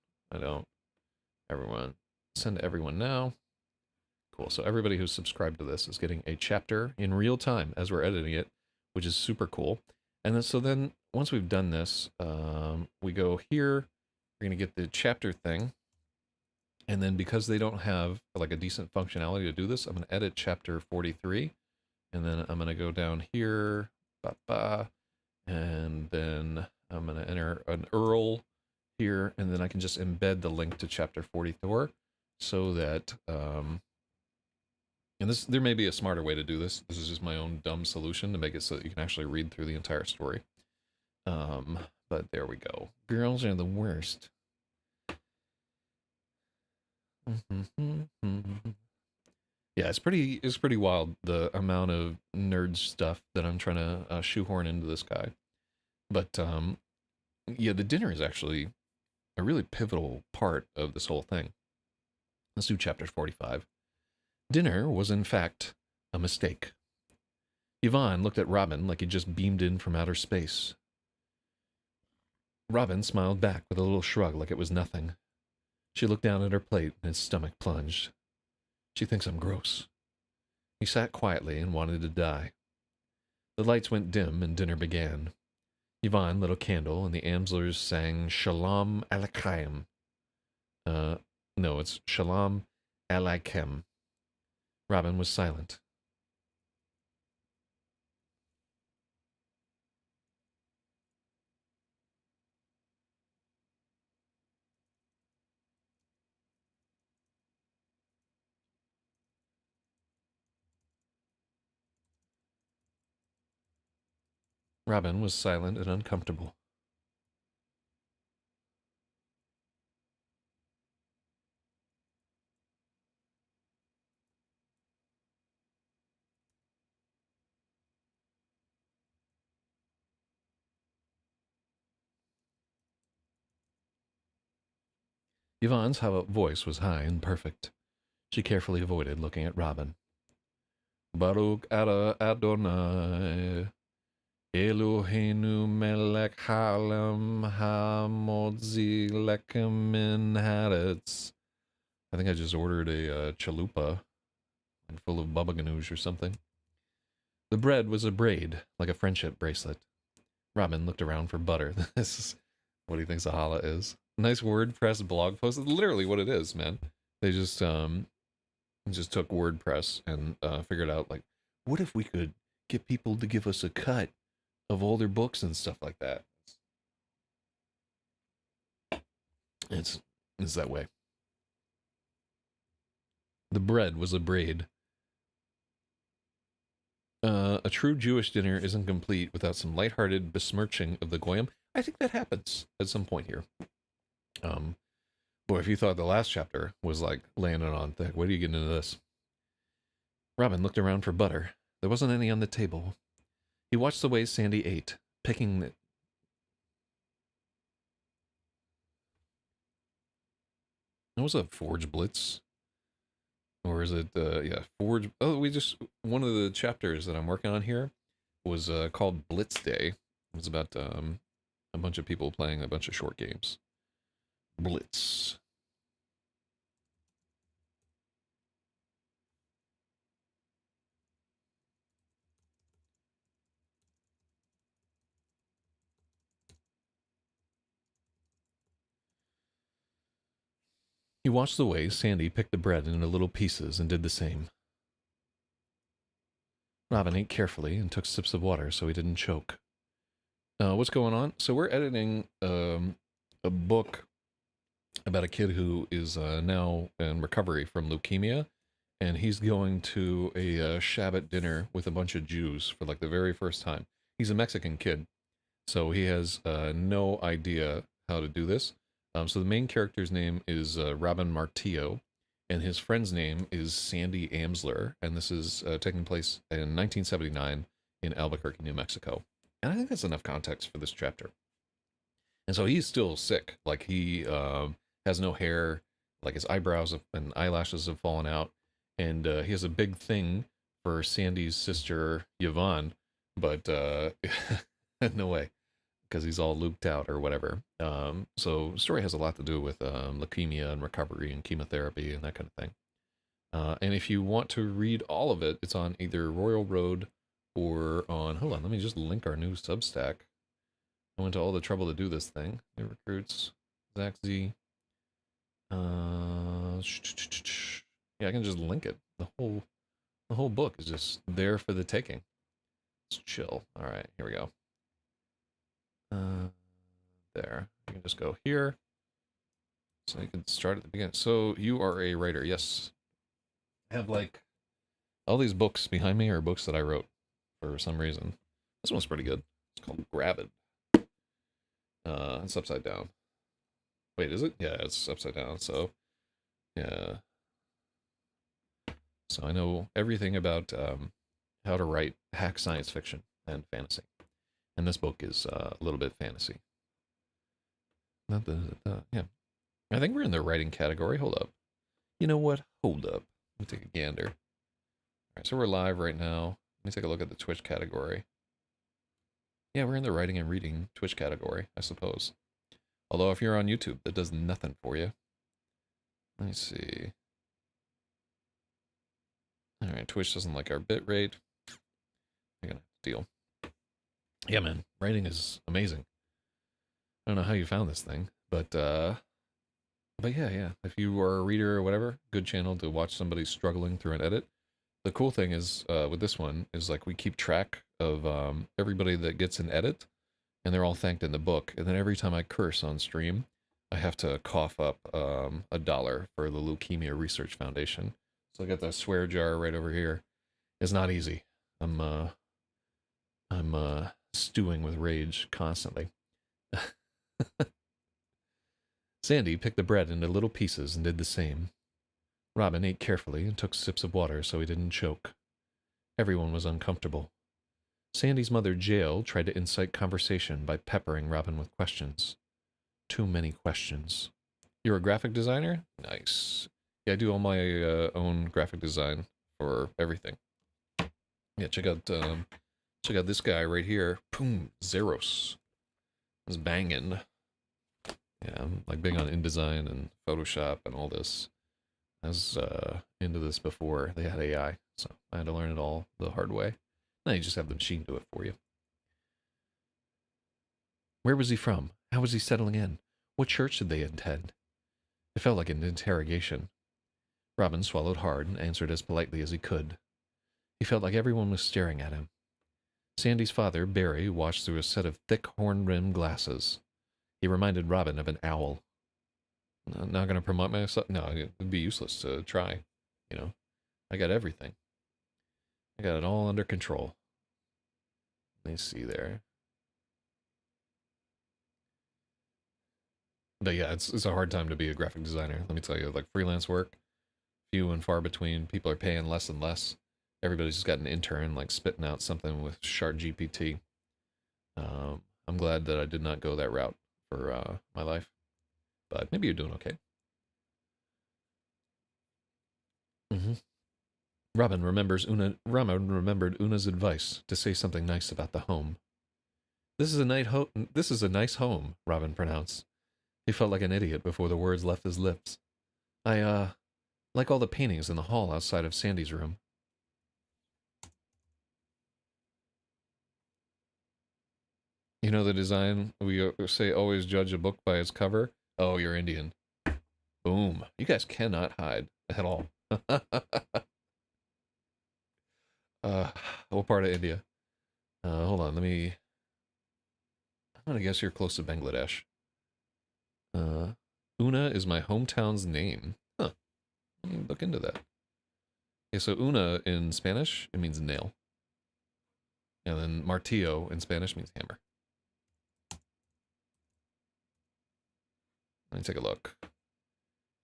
Everyone, send to everyone now. Cool. So everybody who's subscribed to this is getting a chapter in real time as we're editing it, which is super cool. And then, so then once we've done this, we go here, we're going to get the chapter thing. And then because they don't have like a decent functionality to do this, I'm going to edit chapter 43. And then I'm going to go down here, and then I'm going to enter an URL here, and then I can just embed the link to chapter 44 so that, and this, there may be a smarter way to do this. This is just my own dumb solution to make it so that you can actually read through the entire story. But but there we go. Girls are the worst. Yeah, it's pretty wild, the amount of nerd stuff that I'm trying to shoehorn into this guy. But yeah, the dinner is actually a really pivotal part of this whole thing. Let's do chapter 45. Dinner was in fact a mistake. Yvonne looked at Robin like he'd just beamed in from outer space. Robin smiled back with a little shrug like it was nothing. She looked down at her plate and his stomach plunged. She thinks I'm gross. He sat quietly and wanted to die. The lights went dim and dinner began. Yvonne lit a candle and the Amslers sang Shalom Aleichem. No, it's Shalom Aleichem. Robin was silent. Robin was silent and uncomfortable. Yvonne's voice was high and perfect. She carefully avoided looking at Robin. Baruch Ada Adonai, Eloheinu melech haolam hamodzi lechem min haaretz. I think I just ordered a chalupa full of baba ganoush or something. The bread was a braid, like a friendship bracelet. Robin looked around for butter. This is what he thinks a challah is. Nice WordPress blog post. It's literally what it is, man. They just took WordPress and figured out, like, what if we could get people to give us a cut of all their books and stuff like that. It's that way. The bread was a braid. A true Jewish dinner isn't complete without some lighthearted besmirching of the goyim. I think that happens at some point here. Boy, if you thought the last chapter was like laying it on thick, wait till you get into this. Robin looked around for butter. There wasn't any on the table. He watched the way Sandy ate, picking the... That was a Forge Blitz. Or is it, yeah, Forge... Oh, one of the chapters that I'm working on here was called Blitz Day. It was about a bunch of people playing a bunch of short games. Blitz. He watched the way Sandy picked the bread into little pieces and did the same. Robin ate carefully and took sips of water so he didn't choke. What's going on? So we're editing a book about a kid who is now in recovery from leukemia, and he's going to a Shabbat dinner with a bunch of Jews for like the very first time. He's a Mexican kid, so he has no idea how to do this. So the main character's name is Robin Martillo, and his friend's name is Sandy Amsler, and this is taking place in 1979 in Albuquerque, New Mexico. And I think that's enough context for this chapter. And so he's still sick. Like he has no hair, like his eyebrows and eyelashes have fallen out, and he has a big thing for Sandy's sister Yvonne, but no way, because he's all looped out or whatever. So the story has a lot to do with leukemia and recovery and chemotherapy and that kind of thing. And if you want to read all of it, it's on either Royal Road or on, hold on, let me just link our new Substack. I went to all the trouble to do this thing. New recruits, Zach Z. Yeah, I can just link it. The whole book is just there for the taking. Let's chill. All right, here we go. There. You can just go here. So you can start at the beginning. So you are a writer, yes. I have like all these books behind me are books that I wrote for some reason. This one's pretty good. It's called Grab It. It's upside down. Wait, is it? Yeah, it's upside down. So yeah, so I know everything about how to write hack science fiction and fantasy. And this book is a little bit fantasy. Not yeah. I think we're in the writing category. Hold up. You know what? Hold up. Let me take a gander. All right, so we're live right now. Let me take a look at the Twitch category. Yeah, we're in the writing and reading Twitch category, I suppose. Although if you're on YouTube, that does nothing for you. Let me see. All right, Twitch doesn't like our bit rate. I'm gonna deal. Yeah, man, writing is amazing. I don't know how you found this thing, but yeah. If you are a reader or whatever, good channel to watch somebody struggling through an edit. The cool thing is with this one is like we keep track of everybody that gets an edit, and they're all thanked in the book. And then every time I curse on stream, I have to cough up $1 for the Leukemia Research Foundation. So I got the swear jar right over here. It's not easy. I'm stewing with rage constantly. Sandy picked the bread into little pieces and did the same. Robin ate carefully and took sips of water so he didn't choke. Everyone was uncomfortable. Sandy's mother, Jael, tried to incite conversation by peppering Robin with questions. Too many questions. You're a graphic designer? Nice. Yeah, I do all my own graphic design for everything. Yeah, check out this guy right here. Boom, Zeros. It's banging. Yeah, I'm like big on InDesign and Photoshop and all this. I was into this before they had AI, so I had to learn it all the hard way. Now you just have the machine do it for you. Where was he from? How was he settling in? What church did they attend? It felt like an interrogation. Robin swallowed hard and answered as politely as he could. He felt like everyone was staring at him. Sandy's father, Barry, watched through a set of thick horn-rimmed glasses. He reminded Robin of an owl. I'm not going to promote myself. No, it'd be useless to try. You know, I got everything. I got it all under control. Let me see there. But yeah, it's a hard time to be a graphic designer. Let me tell you, like freelance work, few and far between. People are paying less and less. Everybody's just got an intern like spitting out something with Shard GPT. I'm glad that I did not go that route for my life. But maybe you're doing okay. Mm-hmm. Robin remembered Una's advice to say something nice about the home. This is a nice home, Robin pronounced. He felt like an idiot before the words left his lips. I like all the paintings in the hall outside of Sandy's room. You know the design we say always judge a book by its cover? Oh, you're Indian. Boom. You guys cannot hide at all. What part of India? Hold on, I'm gonna guess you're close to Bangladesh. Una is my hometown's name. Huh. Let me look into that. Okay, so Una in Spanish, it means nail. And then martillo in Spanish means hammer. Let me take a look.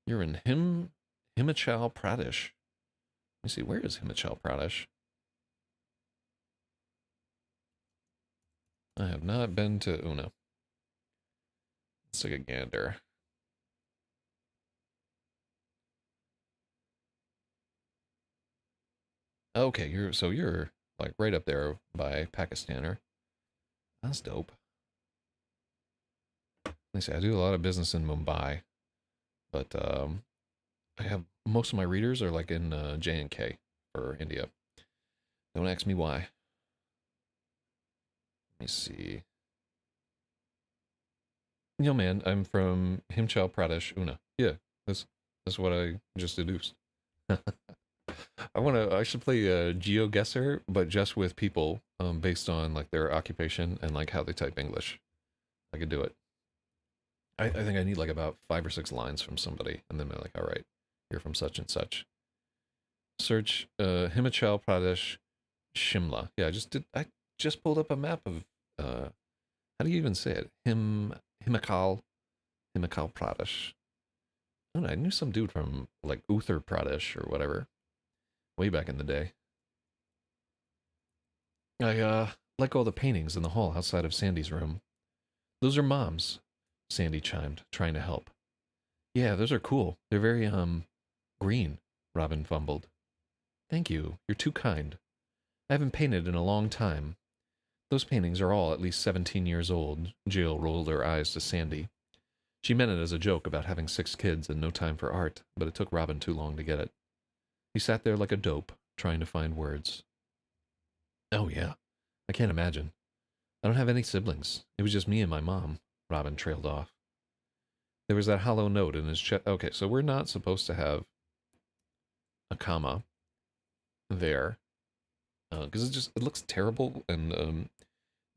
You're in Himachal Pradesh. Let me see, where is Himachal Pradesh? I have not been to Una. Let's take a gander. Okay, you're like right up there by Pakistaner. That's dope. Let me see, I do a lot of business in Mumbai, but I have most of my readers are like in J&K for India. Don't ask me why. Let me see. Yo, man, I'm from Himachal Pradesh, Una. Yeah, that's what I just deduced. I should play a GeoGuessr, but just with people, based on like their occupation and like how they type English. I could do it. I think I need like about 5 or 6 lines from somebody, and then they're like, all right, you're from such and such. Search Himachal Pradesh, Shimla. Yeah, I just pulled up a map of how do you even say it? Himachal Pradesh. I don't know, I knew some dude from like Uttar Pradesh or whatever, way back in the day. I let go of the paintings in the hall outside of Sandy's room. Those are Mom's, Sandy chimed, trying to help. Yeah, those are cool. They're very, green, Robin fumbled. Thank you. You're too kind. I haven't painted in a long time. Those paintings are all at least 17 years old. Jill rolled her eyes to Sandy. She meant it as a joke about having 6 kids and no time for art, but it took Robin too long to get it. He sat there like a dope, trying to find words. Oh, yeah. I can't imagine. I don't have any siblings. It was just me and my mom. Robin trailed off. There was that hollow note in his chest. Okay, so we're not supposed to have a comma there because it looks terrible, and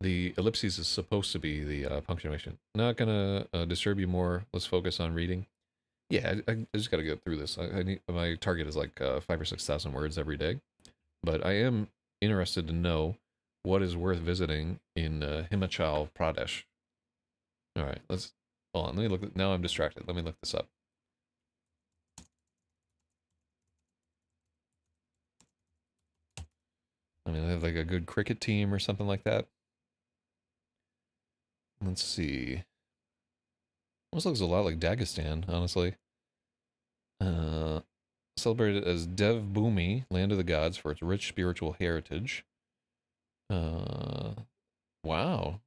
the ellipses is supposed to be the punctuation. Not gonna disturb you more. Let's focus on reading. Yeah, I just gotta get through this. I need, my target is like 5 or 6 thousand words every day, but I am interested to know what is worth visiting in Himachal Pradesh. All right, let's hold on. Let me look. Now I'm distracted. Let me look this up. I mean, they have like a good cricket team or something like that. Let's see. Almost looks a lot like Dagestan, honestly. Uh, Celebrated as Dev Bhumi, land of the gods, for its rich spiritual heritage. Uh, wow.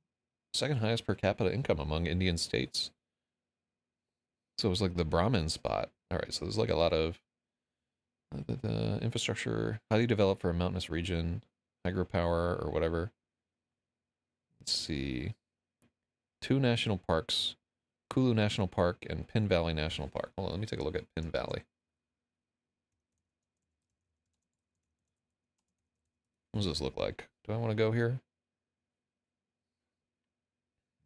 Second highest per capita income among Indian states. So it was like the Brahmin spot. All right, so there's like a lot of the infrastructure. How do you develop for a mountainous region? Hydropower or whatever. Let's see. 2 national parks, Kulu National Park and Pin Valley National Park. Hold on, let me take a look at Pin Valley. What does this look like? Do I want to go here?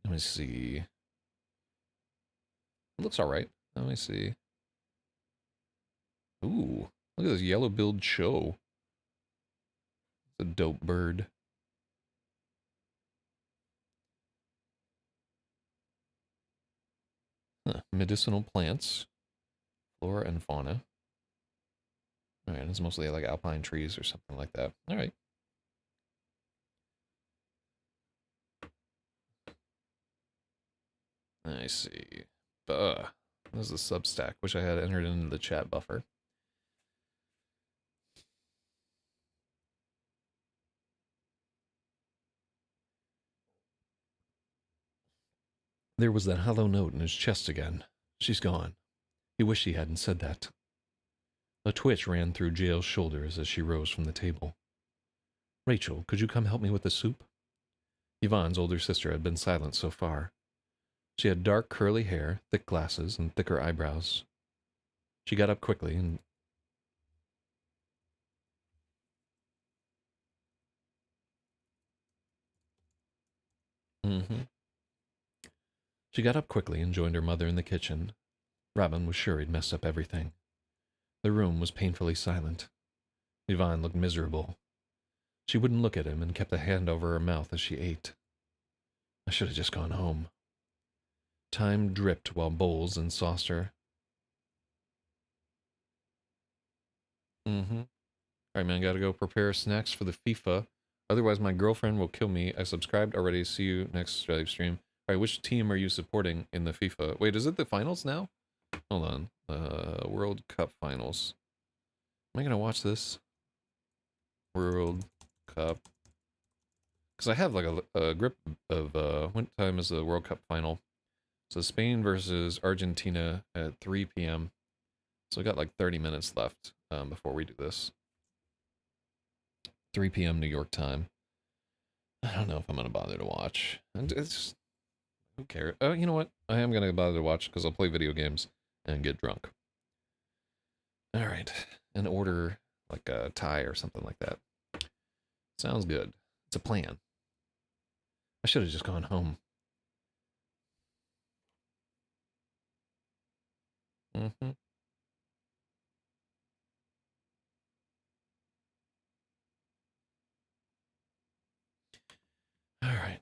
Let me see. It looks all right. Let me see. Ooh, look at this yellow-billed show. It's a dope bird. Huh. Medicinal plants, flora and fauna. All right, it's mostly like alpine trees or something like that. All right. I see. This is a Substack. Wish I had entered into the chat buffer. There was that hollow note in his chest again. She's gone. He wished he hadn't said that. A twitch ran through Jael's shoulders as she rose from the table. Rachel, could you come help me with the soup? Yvonne's older sister had been silent so far. She had dark curly hair, thick glasses, and thicker eyebrows. She got up quickly and She got up quickly and joined her mother in the kitchen. Robin was sure he'd messed up everything. The room was painfully silent. Yvonne looked miserable. She wouldn't look at him and kept a hand over her mouth as she ate. I should have just gone home. Time dripped while bowls and saucer. All right, man, gotta go prepare snacks for the FIFA. Otherwise, my girlfriend will kill me. I subscribed already. See you next live stream. All right, which team are you supporting in the FIFA? Wait, is it the finals now? Hold on. World Cup finals. Am I gonna watch this? World Cup. Because I have like a grip of what time is the World Cup final? So Spain versus Argentina at 3 p.m. So I got like 30 minutes left before we do this. 3 p.m. New York time. I don't know if I'm gonna bother to watch. And it's just, who cares? Oh, you know what? I am gonna bother to watch because I'll play video games and get drunk. All right, and order like a Thai or something like that. Sounds good. It's a plan. I should have just gone home. Mm-hmm. All right.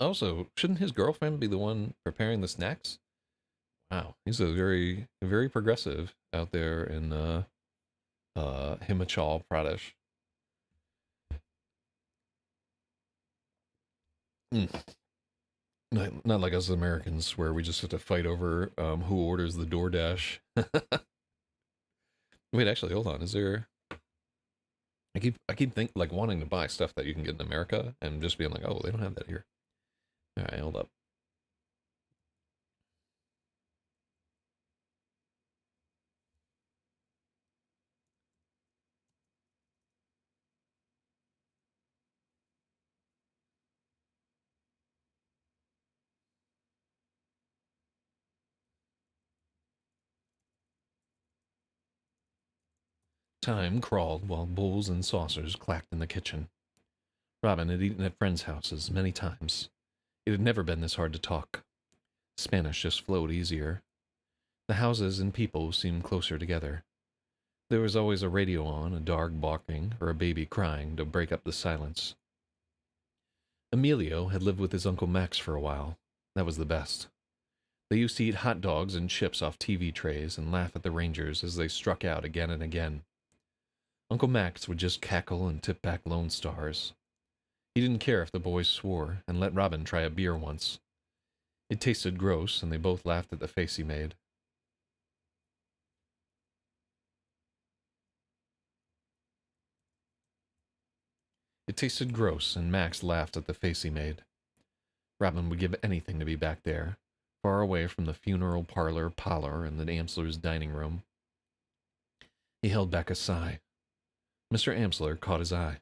Also, shouldn't his girlfriend be the one preparing the snacks? Wow, he's a very progressive out there in Himachal Pradesh. Mm. Not like us Americans, where we just have to fight over who orders the DoorDash. Wait, actually, hold on. Is there? I keep like wanting to buy stuff that you can get in America, and just being like, oh, they don't have that here. All right, hold up. Time crawled while bowls and saucers clacked in the kitchen. Robin had eaten at friends' houses many times. It had never been this hard to talk. Spanish just flowed easier. The houses and people seemed closer together. There was always a radio on, a dog barking, or a baby crying to break up the silence. Emilio had lived with his Uncle Max for a while. That was the best. They used to eat hot dogs and chips off TV trays and laugh at the Rangers as they struck out again and again. Uncle Max would just cackle and tip back Lone Stars. He didn't care if the boys swore, and let Robin try a beer once. It tasted gross, and they both laughed at the face he made. It tasted gross, and Max laughed at the face he made. Robin would give anything to be back there, far away from the funeral parlor and the Amsler's dining room. He held back a sigh. Mr. Amsler caught his eye.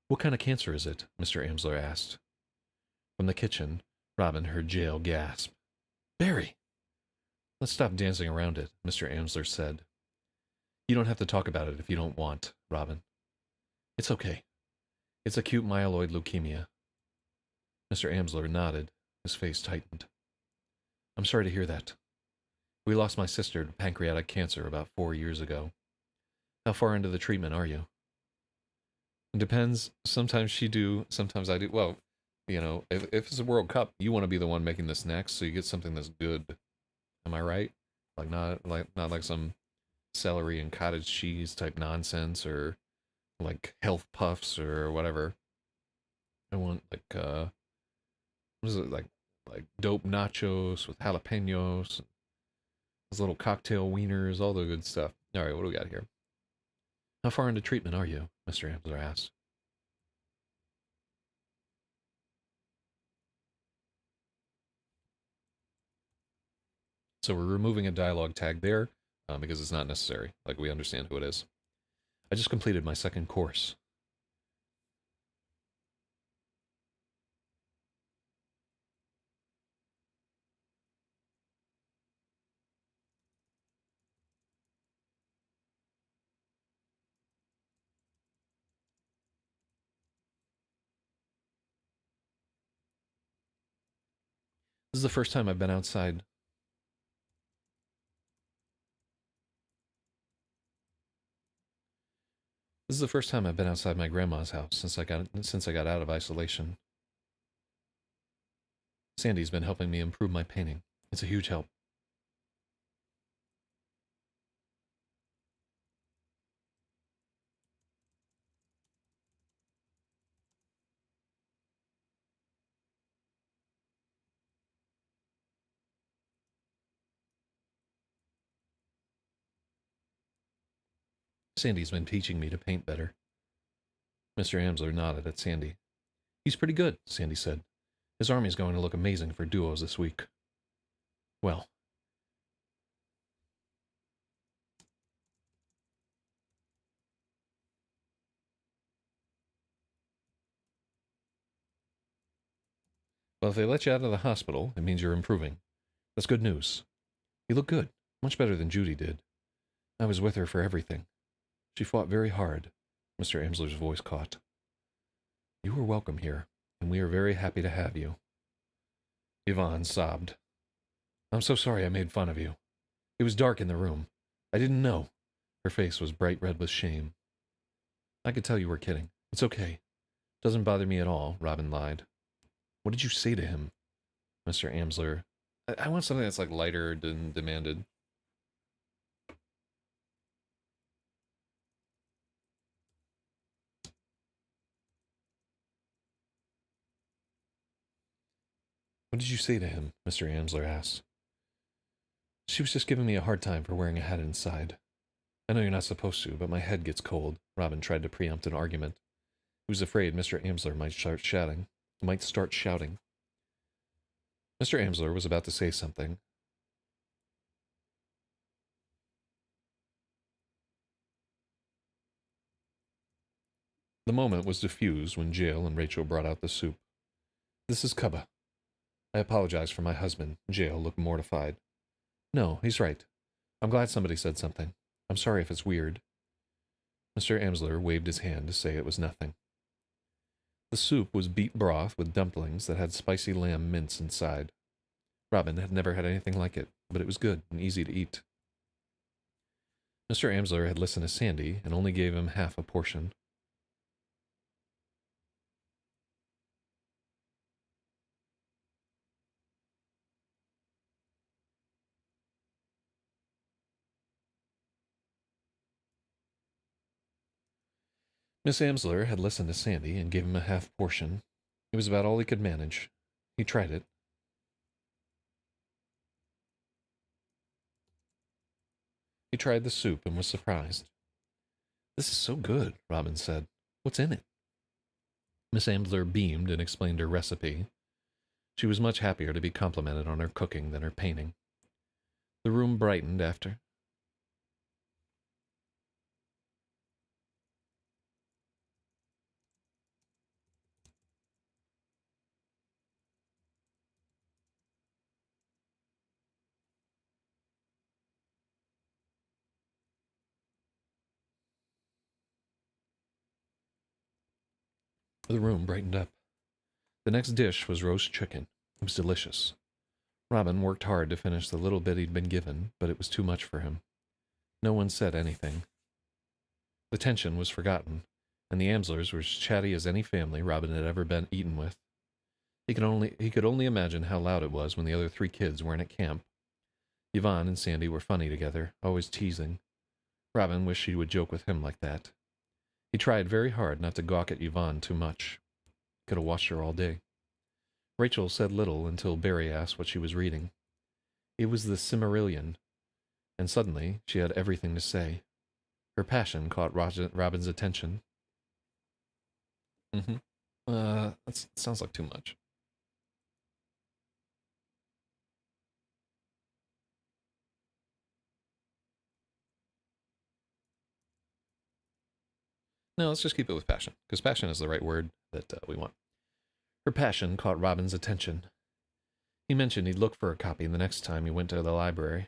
"What kind of cancer is it?" Mr. Amsler asked. From the kitchen, Robin heard Jael gasp. "Barry!" "Let's stop dancing around it," Mr. Amsler said. "You don't have to talk about it if you don't want, Robin." "It's okay. It's acute myeloid leukemia." Mr. Amsler nodded. His face tightened. "I'm sorry to hear that. We lost my sister to pancreatic cancer about 4 years ago. How far into the treatment are you?" "It depends. Sometimes you do, sometimes I do." Well, if it's a World Cup, you want to be the one making the snacks, so you get something that's good. Am I right? Not like some celery and cottage cheese type nonsense, or like health puffs or whatever. I want what is it, like dope nachos with jalapenos, those little cocktail wieners, all the good stuff. All right, what do we got here? "How far into treatment are you?" Mr. Ambler asked. So we're removing a dialogue tag there because it's not necessary. Like, we understand who it is. "I just completed my second course." This is the first time I've been outside. This is the first time I've been outside my grandma's house since I got out of isolation. Sandy's been helping me improve my painting. It's a huge help. Sandy's been teaching me to paint better. Mr. Amsler nodded at Sandy. "He's pretty good," Sandy said. "His army's going to look amazing for duos this week." Well, if they let you out of the hospital, it means you're improving. That's good news. You look good, much better than Judy did. I was with her for everything. She fought very hard. Mr. Amsler's voice caught. "You are welcome here, and we are very happy to have you." Yvonne sobbed. "I'm so sorry I made fun of you. It was dark in the room. I didn't know." Her face was bright red with shame. "I could tell you were kidding. It's okay. Doesn't bother me at all, Robin lied. What did you say to him, Mr. Amsler? I want something that's like lighter than demanded. What did you say to him? Mr. Amsler asked. She was just giving me a hard time for wearing a hat inside. I know you're not supposed to, but my head gets cold. Robin tried to preempt an argument. He was afraid Mr. Amsler might start shouting. Mr. Amsler was about to say something. The moment was diffused when Jael and Rachel brought out the soup. This is Cubba. I apologize for my husband. Jael looked mortified. No, he's right. I'm glad somebody said something. I'm sorry if it's weird. Mr. Amsler waved his hand to say it was nothing. The soup was beet broth with dumplings that had spicy lamb mince inside. Robin had never had anything like it, but it was good and easy to eat. Mr. Amsler had listened to Sandy and only gave him half a portion. Miss Amsler had listened to Sandy and gave him a half portion. It was about all he could manage. He tried it. He tried the soup and was surprised. This is so good, Robin said. What's in it? Miss Amsler beamed and explained her recipe. She was much happier to be complimented on her cooking than her painting. The room brightened after. The room brightened up. The next dish was roast chicken. It was delicious. Robin worked hard to finish the little bit he'd been given, but it was too much for him. No one said anything. The tension was forgotten, and the Amslers were as chatty as any family Robin had ever been eaten with. He could only imagine how loud it was when the other 3 kids weren't at camp. Yvonne and Sandy were funny together, always teasing. Robin wished she would joke with him like that. He tried very hard not to gawk at Yvonne too much. Could have watched her all day. Rachel said little until Barry asked what she was reading. It was the Cimmerillion, and suddenly she had everything to say. Her passion caught Robin's attention. That sounds like too much. No, let's just keep it with passion, because passion is the right word that we want. Her passion caught Robin's attention. He mentioned he'd look for a copy the next time he went to the library.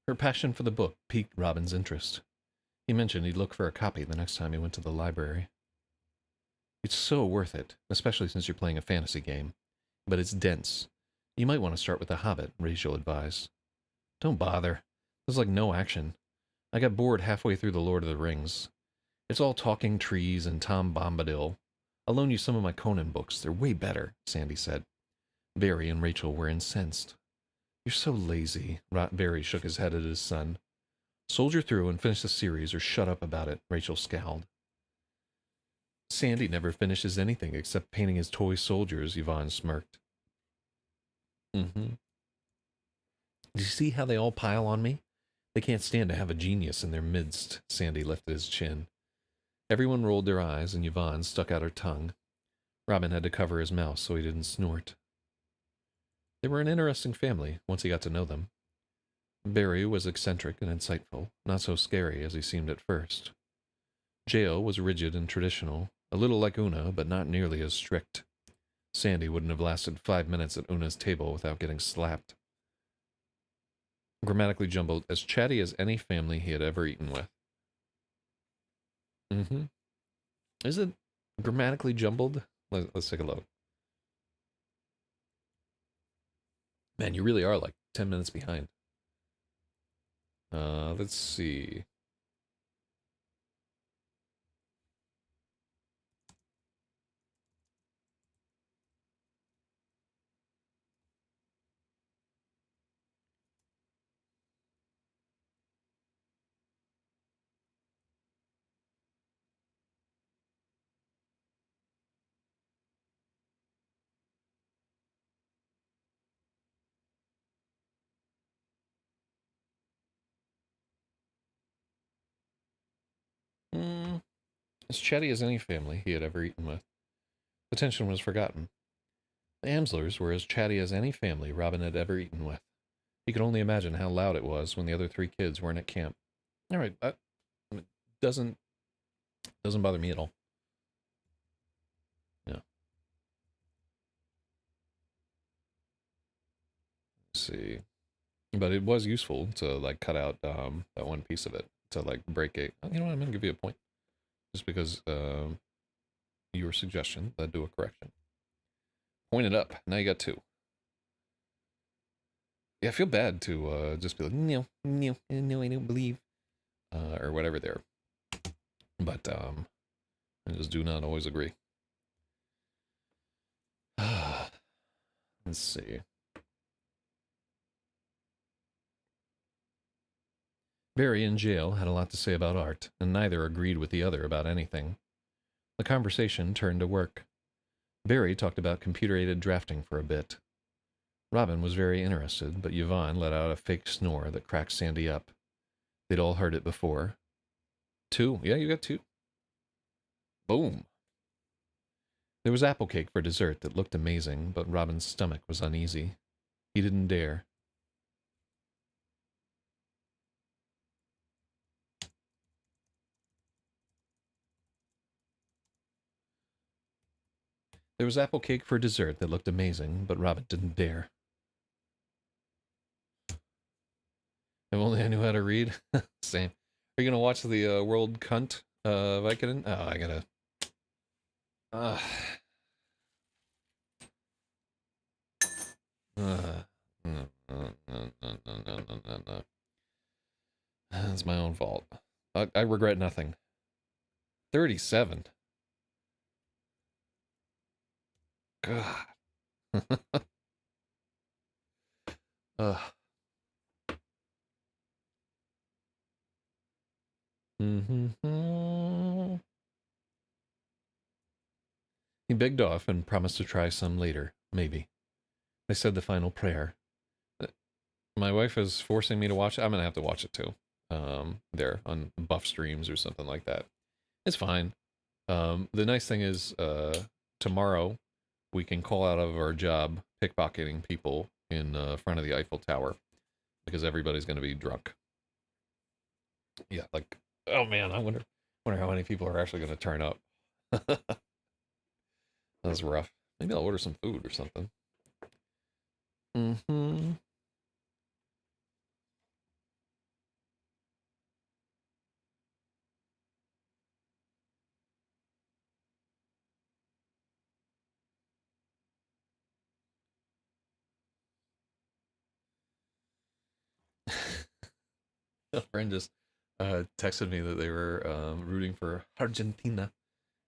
Her passion for the book piqued Robin's interest. He mentioned he'd look for a copy the next time he went to the library. It's so worth it, especially since you're playing a fantasy game. But it's dense. You might want to start with The Hobbit, Rachel advised. Don't bother. There's like no action. I got bored halfway through The Lord of the Rings. It's all talking trees and Tom Bombadil. I'll loan you some of my Conan books. They're way better, Sandy said. Barry and Rachel were incensed. You're so lazy. Barry shook his head at his son. Soldier through and finish the series or shut up about it, Rachel scowled. Sandy never finishes anything except painting his toy soldiers, Yvonne smirked. Do you see how they all pile on me? They can't stand to have a genius in their midst, Sandy lifted his chin. Everyone rolled their eyes and Yvonne stuck out her tongue. Robin had to cover his mouth so he didn't snort. They were an interesting family once he got to know them. Barry was eccentric and insightful, not so scary as he seemed at first. Jael was rigid and traditional, a little like Una, but not nearly as strict. Sandy wouldn't have lasted 5 minutes at Una's table without getting slapped. Grammatically jumbled, as chatty as any family he had ever eaten with. Mm-hmm. Is it grammatically jumbled? Let's take a look. Man, you really are like 10 minutes behind. Let's see. Mm, as chatty as any family he had ever eaten with. The tension was forgotten. The Amslers were as chatty as any family Robin had ever eaten with. He could only imagine how loud it was when the other three kids weren't at camp. All right, it doesn't bother me at all. Yeah. Let's see, but it was useful to like cut out that one piece of it to like break it. You know what? I'm gonna give you a point just because your suggestion led to a correction. Point it up. Now you got two. Yeah, I feel bad to just be like no, no, no, I don't believe, or whatever there. But I just do not always agree. Let's see. Barry and Jael had a lot to say about art, and neither agreed with the other about anything. The conversation turned to work. Barry talked about computer-aided drafting for a bit. Robin was very interested, but Yvonne let out a fake snore that cracked Sandy up. They'd all heard it before. Two. Yeah, you got two. Boom. There was apple cake for dessert that looked amazing, but Robin's stomach was uneasy. He didn't dare. There was apple cake for dessert that looked amazing, but Robin didn't dare. If only I knew how to read. Same. Are you gonna watch the World Cunt Vicodin? Oh, I gotta. Uh, no, no, no, no, no, no, no, no. It's my own fault. I regret nothing. 37. God. Ugh. Mm-hmm. He begged off and promised to try some later, maybe. I said the final prayer. My wife is forcing me to watch it. I'm gonna have to watch it too. There on Buff Streams or something like that. It's fine. The nice thing is, tomorrow we can call out of our job pickpocketing people in front of the Eiffel Tower because everybody's gonna be drunk. Yeah, like, oh man, I wonder how many people are actually gonna turn up. That's rough. Maybe I'll order some food or something. Mm-hmm. A friend just texted me that they were rooting for Argentina,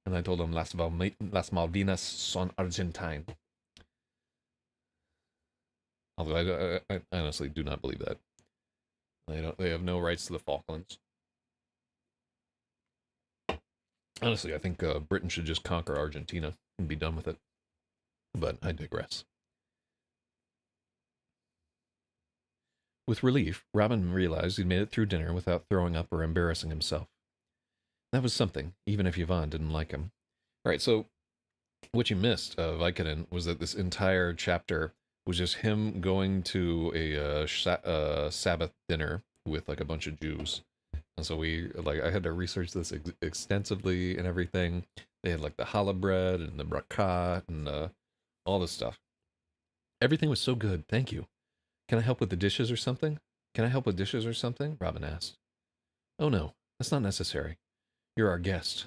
and I told them Las Malvinas son Argentine. Although I honestly do not believe that. They don't. They have no rights to the Falklands. Honestly, I think Britain should just conquer Argentina and be done with it. But I digress. With relief, Robin realized he'd made it through dinner without throwing up or embarrassing himself. That was something, even if Yvonne didn't like him. All right, so what you missed of Vicodin was that this entire chapter was just him going to a Sabbath dinner with like a bunch of Jews, And so I had to research this extensively and everything. They had like the challah bread and the brakat and all this stuff. Everything was so good. Thank you. Can I help with the dishes or something? Can I help with dishes or something? Robin asked. Oh no, that's not necessary. You're our guest.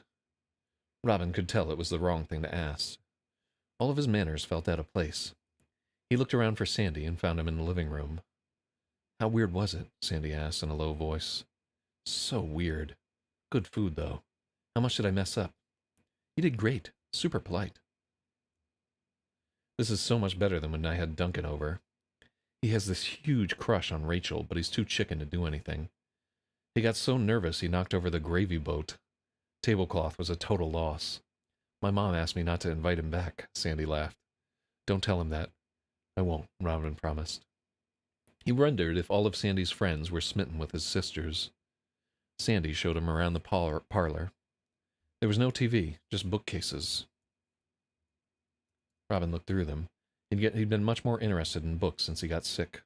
Robin could tell it was the wrong thing to ask. All of his manners felt out of place. He looked around for Sandy and found him in the living room. How weird was it? Sandy asked in a low voice. So weird. Good food, though. How much did I mess up? You did great. Super polite. This is so much better than when I had Duncan over. He has this huge crush on Rachel, but he's too chicken to do anything. He got so nervous he knocked over the gravy boat. Tablecloth was a total loss. My mom asked me not to invite him back, Sandy laughed. Don't tell him that. I won't, Robin promised. He wondered if all of Sandy's friends were smitten with his sisters. Sandy showed him around the parlor. There was no TV, just bookcases. Robin looked through them. He'd been much more interested in books since he got sick.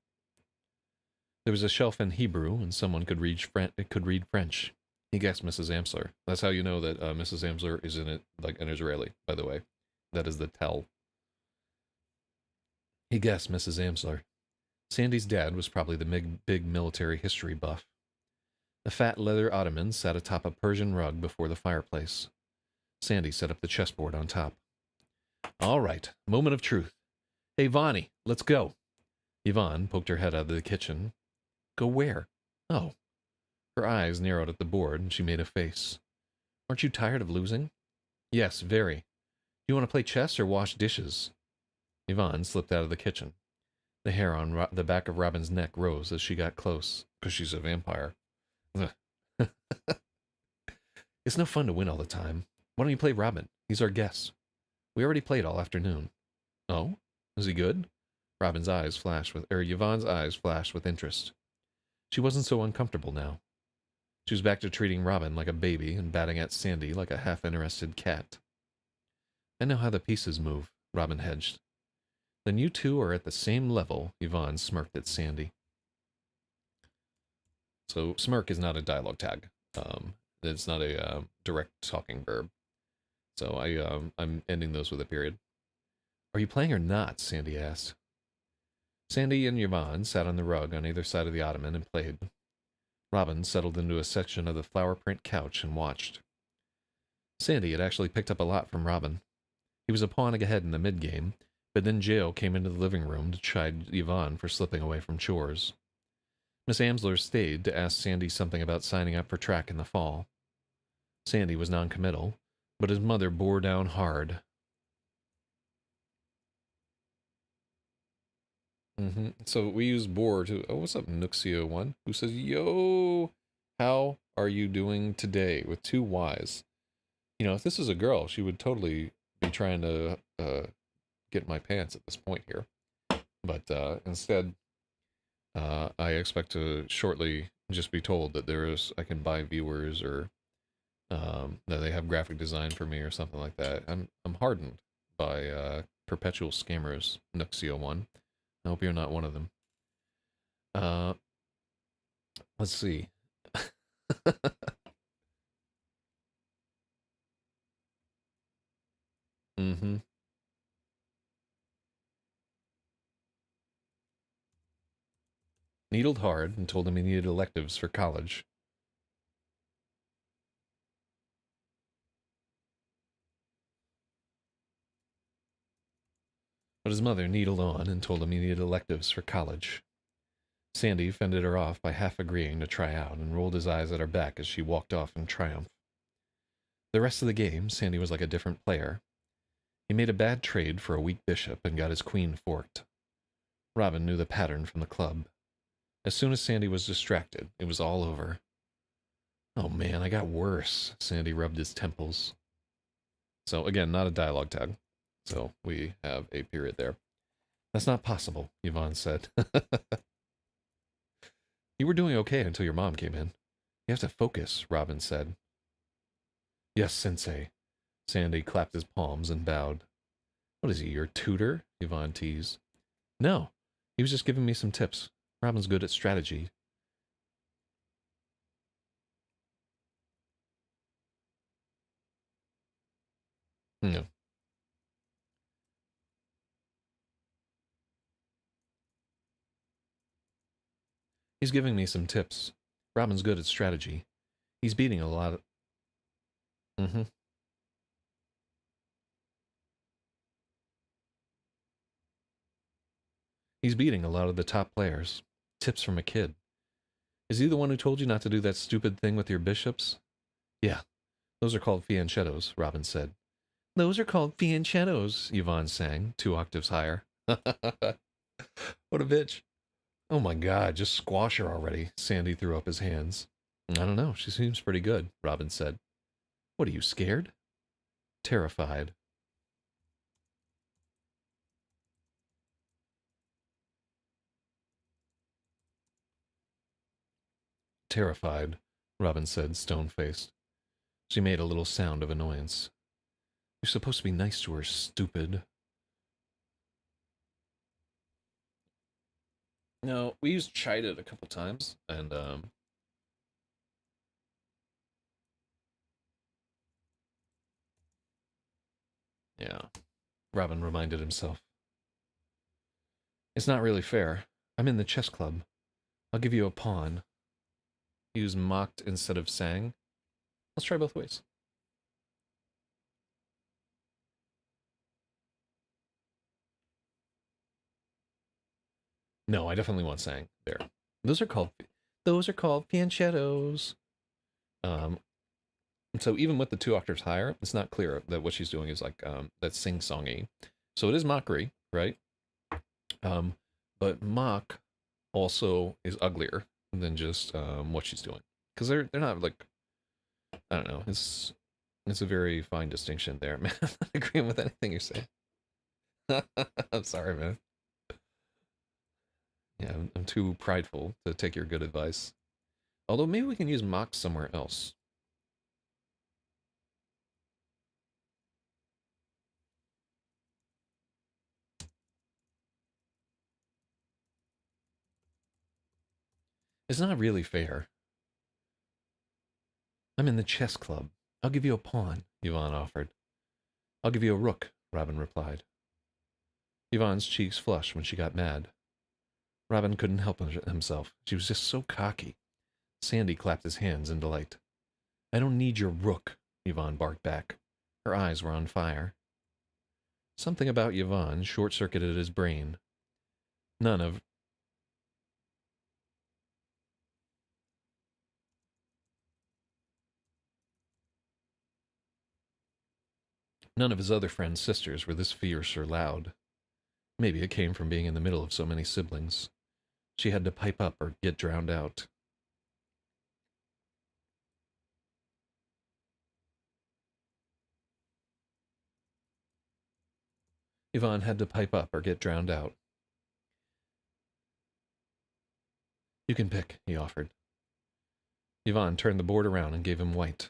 There was a shelf in Hebrew, and someone could read French. He guessed Mrs. Amsler. That's how you know that Mrs. Amsler is in it, like an Israeli, by the way. That is the tell. He guessed Mrs. Amsler. Sandy's dad was probably the big military history buff. A fat leather ottoman sat atop a Persian rug before the fireplace. Sandy set up the chessboard on top. All right, moment of truth. Hey, Vonnie, let's go. Yvonne poked her head out of the kitchen. Go where? Oh. Her eyes narrowed at the board, and she made a face. Aren't you tired of losing? Yes, very. Do you want to play chess or wash dishes? Yvonne slipped out of the kitchen. The hair on the back of Robin's neck rose as she got close, because she's a vampire. It's no fun to win all the time. Why don't you play Robin? He's our guest. We already played all afternoon. Oh? Is he good? Yvonne's eyes flashed with interest. She wasn't so uncomfortable now. She was back to treating Robin like a baby and batting at Sandy like a half-interested cat. I know how the pieces move, Robin hedged. Then you two are at the same level, Yvonne smirked at Sandy. So, smirk is not a dialogue tag. It's not a direct talking verb. So I'm ending those with a period. Are you playing or not? Sandy asked. Sandy and Yvonne sat on the rug on either side of the ottoman and played. Robin settled into a section of the flower print couch and watched. Sandy had actually picked up a lot from Robin. He was a pawn ahead in the mid-game, but then Jill came into the living room to chide Yvonne for slipping away from chores. Miss Amsler stayed to ask Sandy something about signing up for track in the fall. Sandy was non-committal, but his mother bore down hard. So we use bore to... Oh, what's up, Nuxio1? Who says, yo, how are you doing today? With 2 Ys. You know, if this is a girl, she would totally be trying to get my pants at this point here. But instead, I expect to shortly just be told that I can buy viewers or that they have graphic design for me or something like that. I'm hardened by perpetual scammers, Nuxio1. I hope you're not one of them. Let's see. Needled hard and told him he needed electives for college. But his mother needled on and told him he needed electives for college. Sandy fended her off by half agreeing to try out and rolled his eyes at her back as she walked off in triumph. The rest of the game, Sandy was like a different player. He made a bad trade for a weak bishop and got his queen forked. Robin knew the pattern from the club. As soon as Sandy was distracted, it was all over. Oh man, I got worse. Sandy rubbed his temples. So again, not a dialogue tag. So we have a period there. That's not possible, Yvonne said. You were doing okay until your mom came in. You have to focus, Robin said. Yes, Sensei. Sandy clapped his palms and bowed. What is he, your tutor? Yvonne teased. No, he was just giving me some tips. Robin's good at strategy. Yeah. He's giving me some tips. Robin's good at strategy. He's beating a lot of. Mm-hmm. He's beating a lot of the top players. Tips from a kid. Is he the one who told you not to do that stupid thing with your bishops? Yeah, those are called fianchettos, Robin said. Those are called fianchettos, Yvonne sang, 2 octaves higher. What a bitch. Oh my god, just squash her already. Sandy threw up his hands. I don't know, she seems pretty good, Robin said. What are you, scared? Terrified. Terrified, Robin said, stone-faced. She made a little sound of annoyance. You're supposed to be nice to her, stupid. No, we used chided a couple times, and, yeah. Robin reminded himself. It's not really fair. I'm in the chess club. I'll give you a pawn. Use mocked instead of sang. Let's try both ways. No, I definitely want sang. There. Those are called fianchettos. Um, so even with the 2 octaves higher, it's not clear that what she's doing is like that's sing-songy. So it is mockery, right? Um, but mock also is uglier than just what she's doing because they're not like I don't know. It's a very fine distinction there, man. I'm not agreeing with anything you're saying. I'm sorry, man. Yeah, I'm too prideful to take your good advice. Although maybe we can use mock somewhere else. It's not really fair. I'm in the chess club. I'll give you a pawn, Yvonne offered. I'll give you a rook, Robin replied. Yvonne's cheeks flushed when she got mad. Robin couldn't help himself. She was just so cocky. Sandy clapped his hands in delight. I don't need your rook, Yvonne barked back. Her eyes were on fire. Something about Yvonne short-circuited his brain. None of None of his other friends' sisters were this fierce or loud. Maybe it came from being in the middle of so many siblings. She had to pipe up or get drowned out. Yvonne had to pipe up or get drowned out. You can pick, he offered. Yvonne turned the board around and gave him white.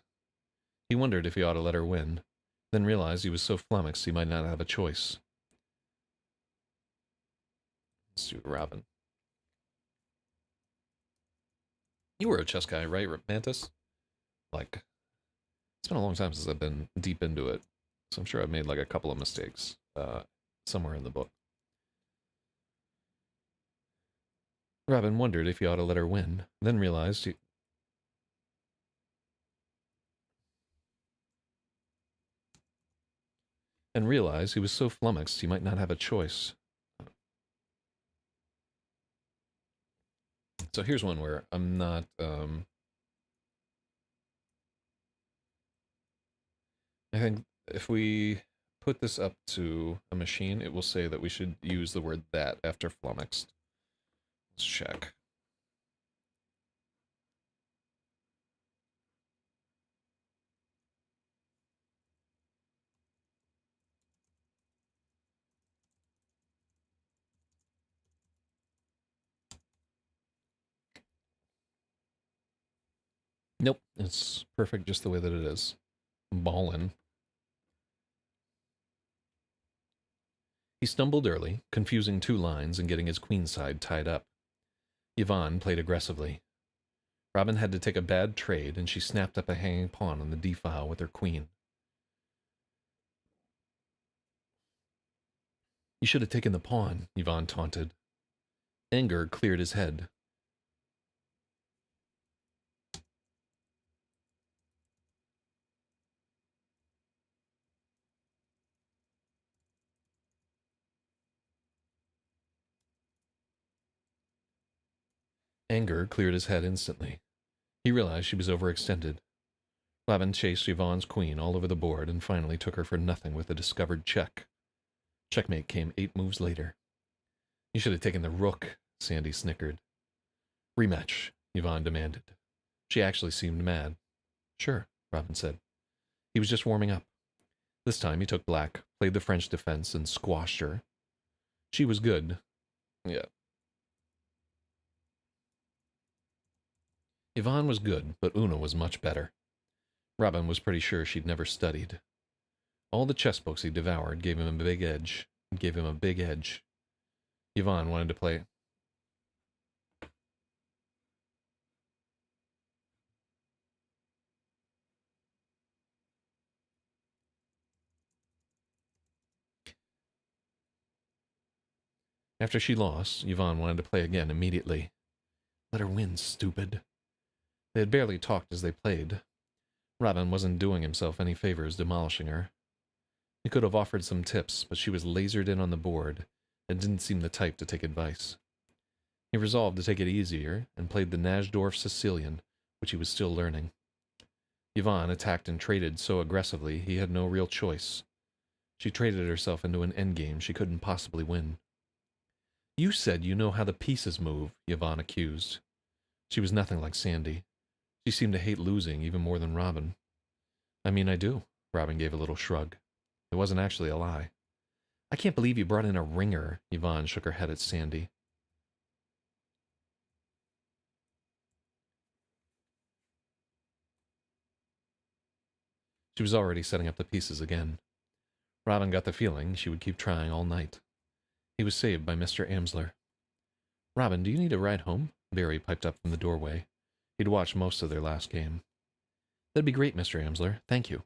He wondered if he ought to let her win, then realized he was so flummoxed he might not have a choice. Let's do Robin. You were a chess guy, right, Mantis? Like, it's been a long time since I've been deep into it, so I'm sure I've made like a couple of mistakes somewhere in the book. Robin wondered if he ought to let her win, then realized he was so flummoxed he might not have a choice. So here's one where I'm not. I think if we put this up to a machine, it will say that we should use the word that after flummoxed. Let's check. Nope, it's perfect just the way that it is. Ballin'. He stumbled early, confusing 2 lines and getting his queenside tied up. Yvonne played aggressively. Robin had to take a bad trade, and she snapped up a hanging pawn on the d-file with her queen. You should have taken the pawn, Yvonne taunted. Anger cleared his head. Anger cleared his head instantly. He realized she was overextended. Robin chased Yvonne's queen all over the board and finally took her for nothing with a discovered check. Checkmate came 8 moves later. You should have taken the rook, Sandy snickered. Rematch, Yvonne demanded. She actually seemed mad. Sure, Robin said. He was just warming up. This time he took black, played the French defense, and squashed her. She was good. Yeah. Yvonne was good, but Una was much better. Robin was pretty sure she'd never studied. All the chess books he devoured gave him a big edge. Yvonne wanted to play. After she lost, Yvonne wanted to play again immediately. Let her win, stupid. They had barely talked as they played. Robin wasn't doing himself any favors demolishing her. He could have offered some tips, but she was lasered in on the board and didn't seem the type to take advice. He resolved to take it easier and played the Najdorf Sicilian, which he was still learning. Yvonne attacked and traded so aggressively he had no real choice. She traded herself into an endgame she couldn't possibly win. You said you know how the pieces move, Yvonne accused. She was nothing like Sandy. She seemed to hate losing even more than Robin. I mean, I do, Robin gave a little shrug. It wasn't actually a lie. I can't believe you brought in a ringer, Yvonne shook her head at Sandy. She was already setting up the pieces again. Robin got the feeling she would keep trying all night. He was saved by Mr. Amsler. Robin, do you need a ride home? Barry piped up from the doorway. He'd watched most of their last game. That'd be great, Mr. Amsler. Thank you.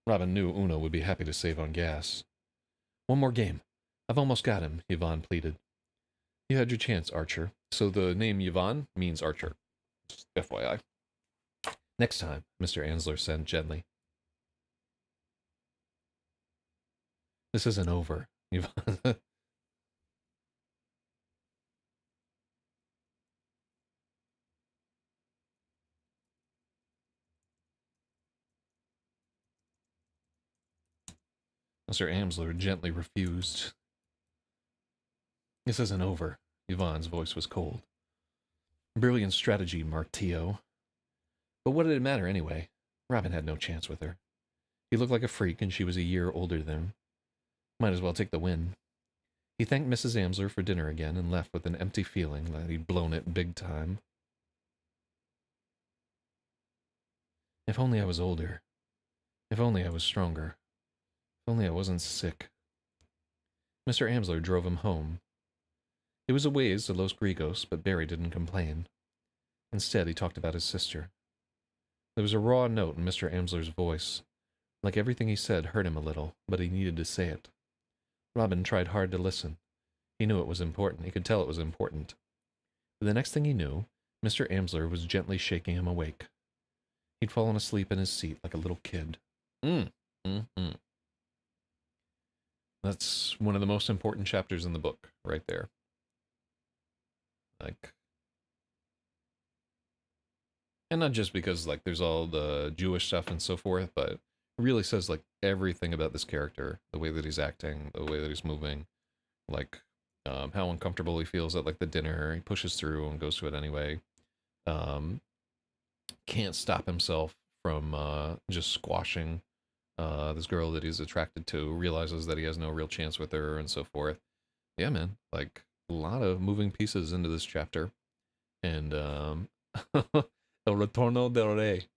Robin knew Una would be happy to save on gas. One more game. I've almost got him, Yvonne pleaded. You had your chance, Archer. So the name Yvonne means Archer. Just FYI. Next time, Mr. Ansler said gently. This isn't over, Yvonne. Mr. Amsler gently refused. This isn't over. Yvonne's voice was cold. Brilliant strategy, Martillo. But what did it matter anyway? Robin had no chance with her. He looked like a freak and she was a year older than him. Might as well take the win. He thanked Mrs. Amsler for dinner again and left with an empty feeling that he'd blown it big time. If only I was older. If only I was stronger. If only I wasn't sick. Mr. Amsler drove him home. It was a ways to Los Grigos, but Barry didn't complain. Instead, he talked about his sister. There was a raw note in Mr. Amsler's voice. Like everything he said hurt him a little, but he needed to say it. Robin tried hard to listen. He knew it was important. He could tell it was important. But the next thing he knew, Mr. Amsler was gently shaking him awake. He'd fallen asleep in his seat like a little kid. That's one of the most important chapters in the book, right there. Like, and not just because, like, there's all the Jewish stuff and so forth, but it really says, like, everything about this character. The way that he's acting, the way that he's moving, like, how uncomfortable he feels at, like, the dinner. He pushes through and goes to it anyway. Can't stop himself from just squashing this girl that he's attracted to, realizes that he has no real chance with her, and so forth. Yeah, man, like, a lot of moving pieces into this chapter. And, El Retorno del Rey.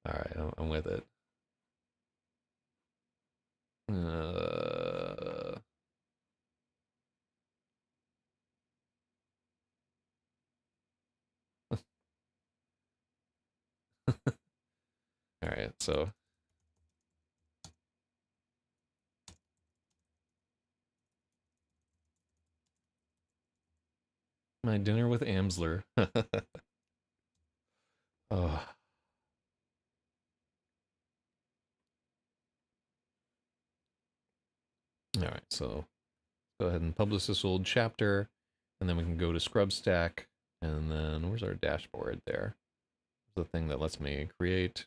Alright, I'm with it. Alright, so my dinner with Amsler. Oh. Alright, so go ahead and publish this old chapter, and then we can go to Scrubstack, and then where's our dashboard there? The thing that lets me create,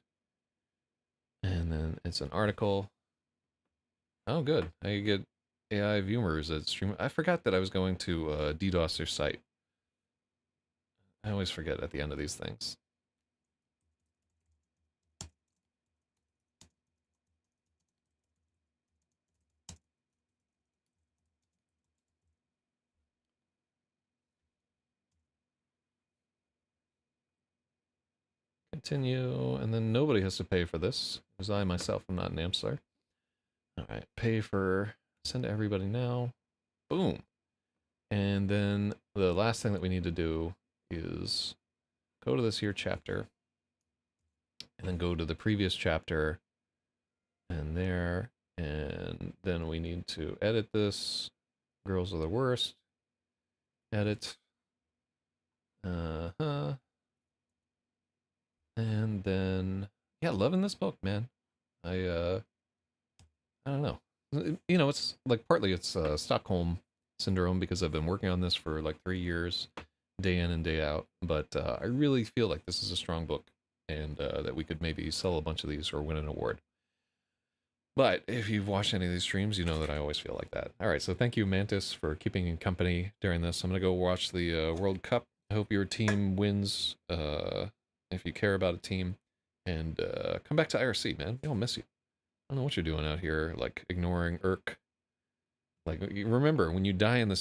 and then it's an article. Oh, good. I get AI viewers that stream. I forgot that I was going to DDoS their site. I always forget at the end of these things. Continue, and then nobody has to pay for this, because I myself am not an Amsler. Alright, pay for, send to everybody now. Boom. And then the last thing that we need to do is go to this here chapter, and then go to the previous chapter, and there, and then we need to edit this. Girls are the worst. Edit. Uh-huh. And then, yeah, loving this book, man. I don't know. You know, it's like partly it's Stockholm syndrome because I've been working on this for like 3 years, day in and day out. But I really feel like this is a strong book, and that we could maybe sell a bunch of these or win an award. But if you've watched any of these streams, you know that I always feel like that. All right, so thank you, Mantis, for keeping in company during this. I'm gonna go watch the World Cup. I hope your team wins. If you care about a team, and come back to IRC, man. We all miss you. I don't know what you're doing out here, like ignoring Irk. Like, remember, when you die in the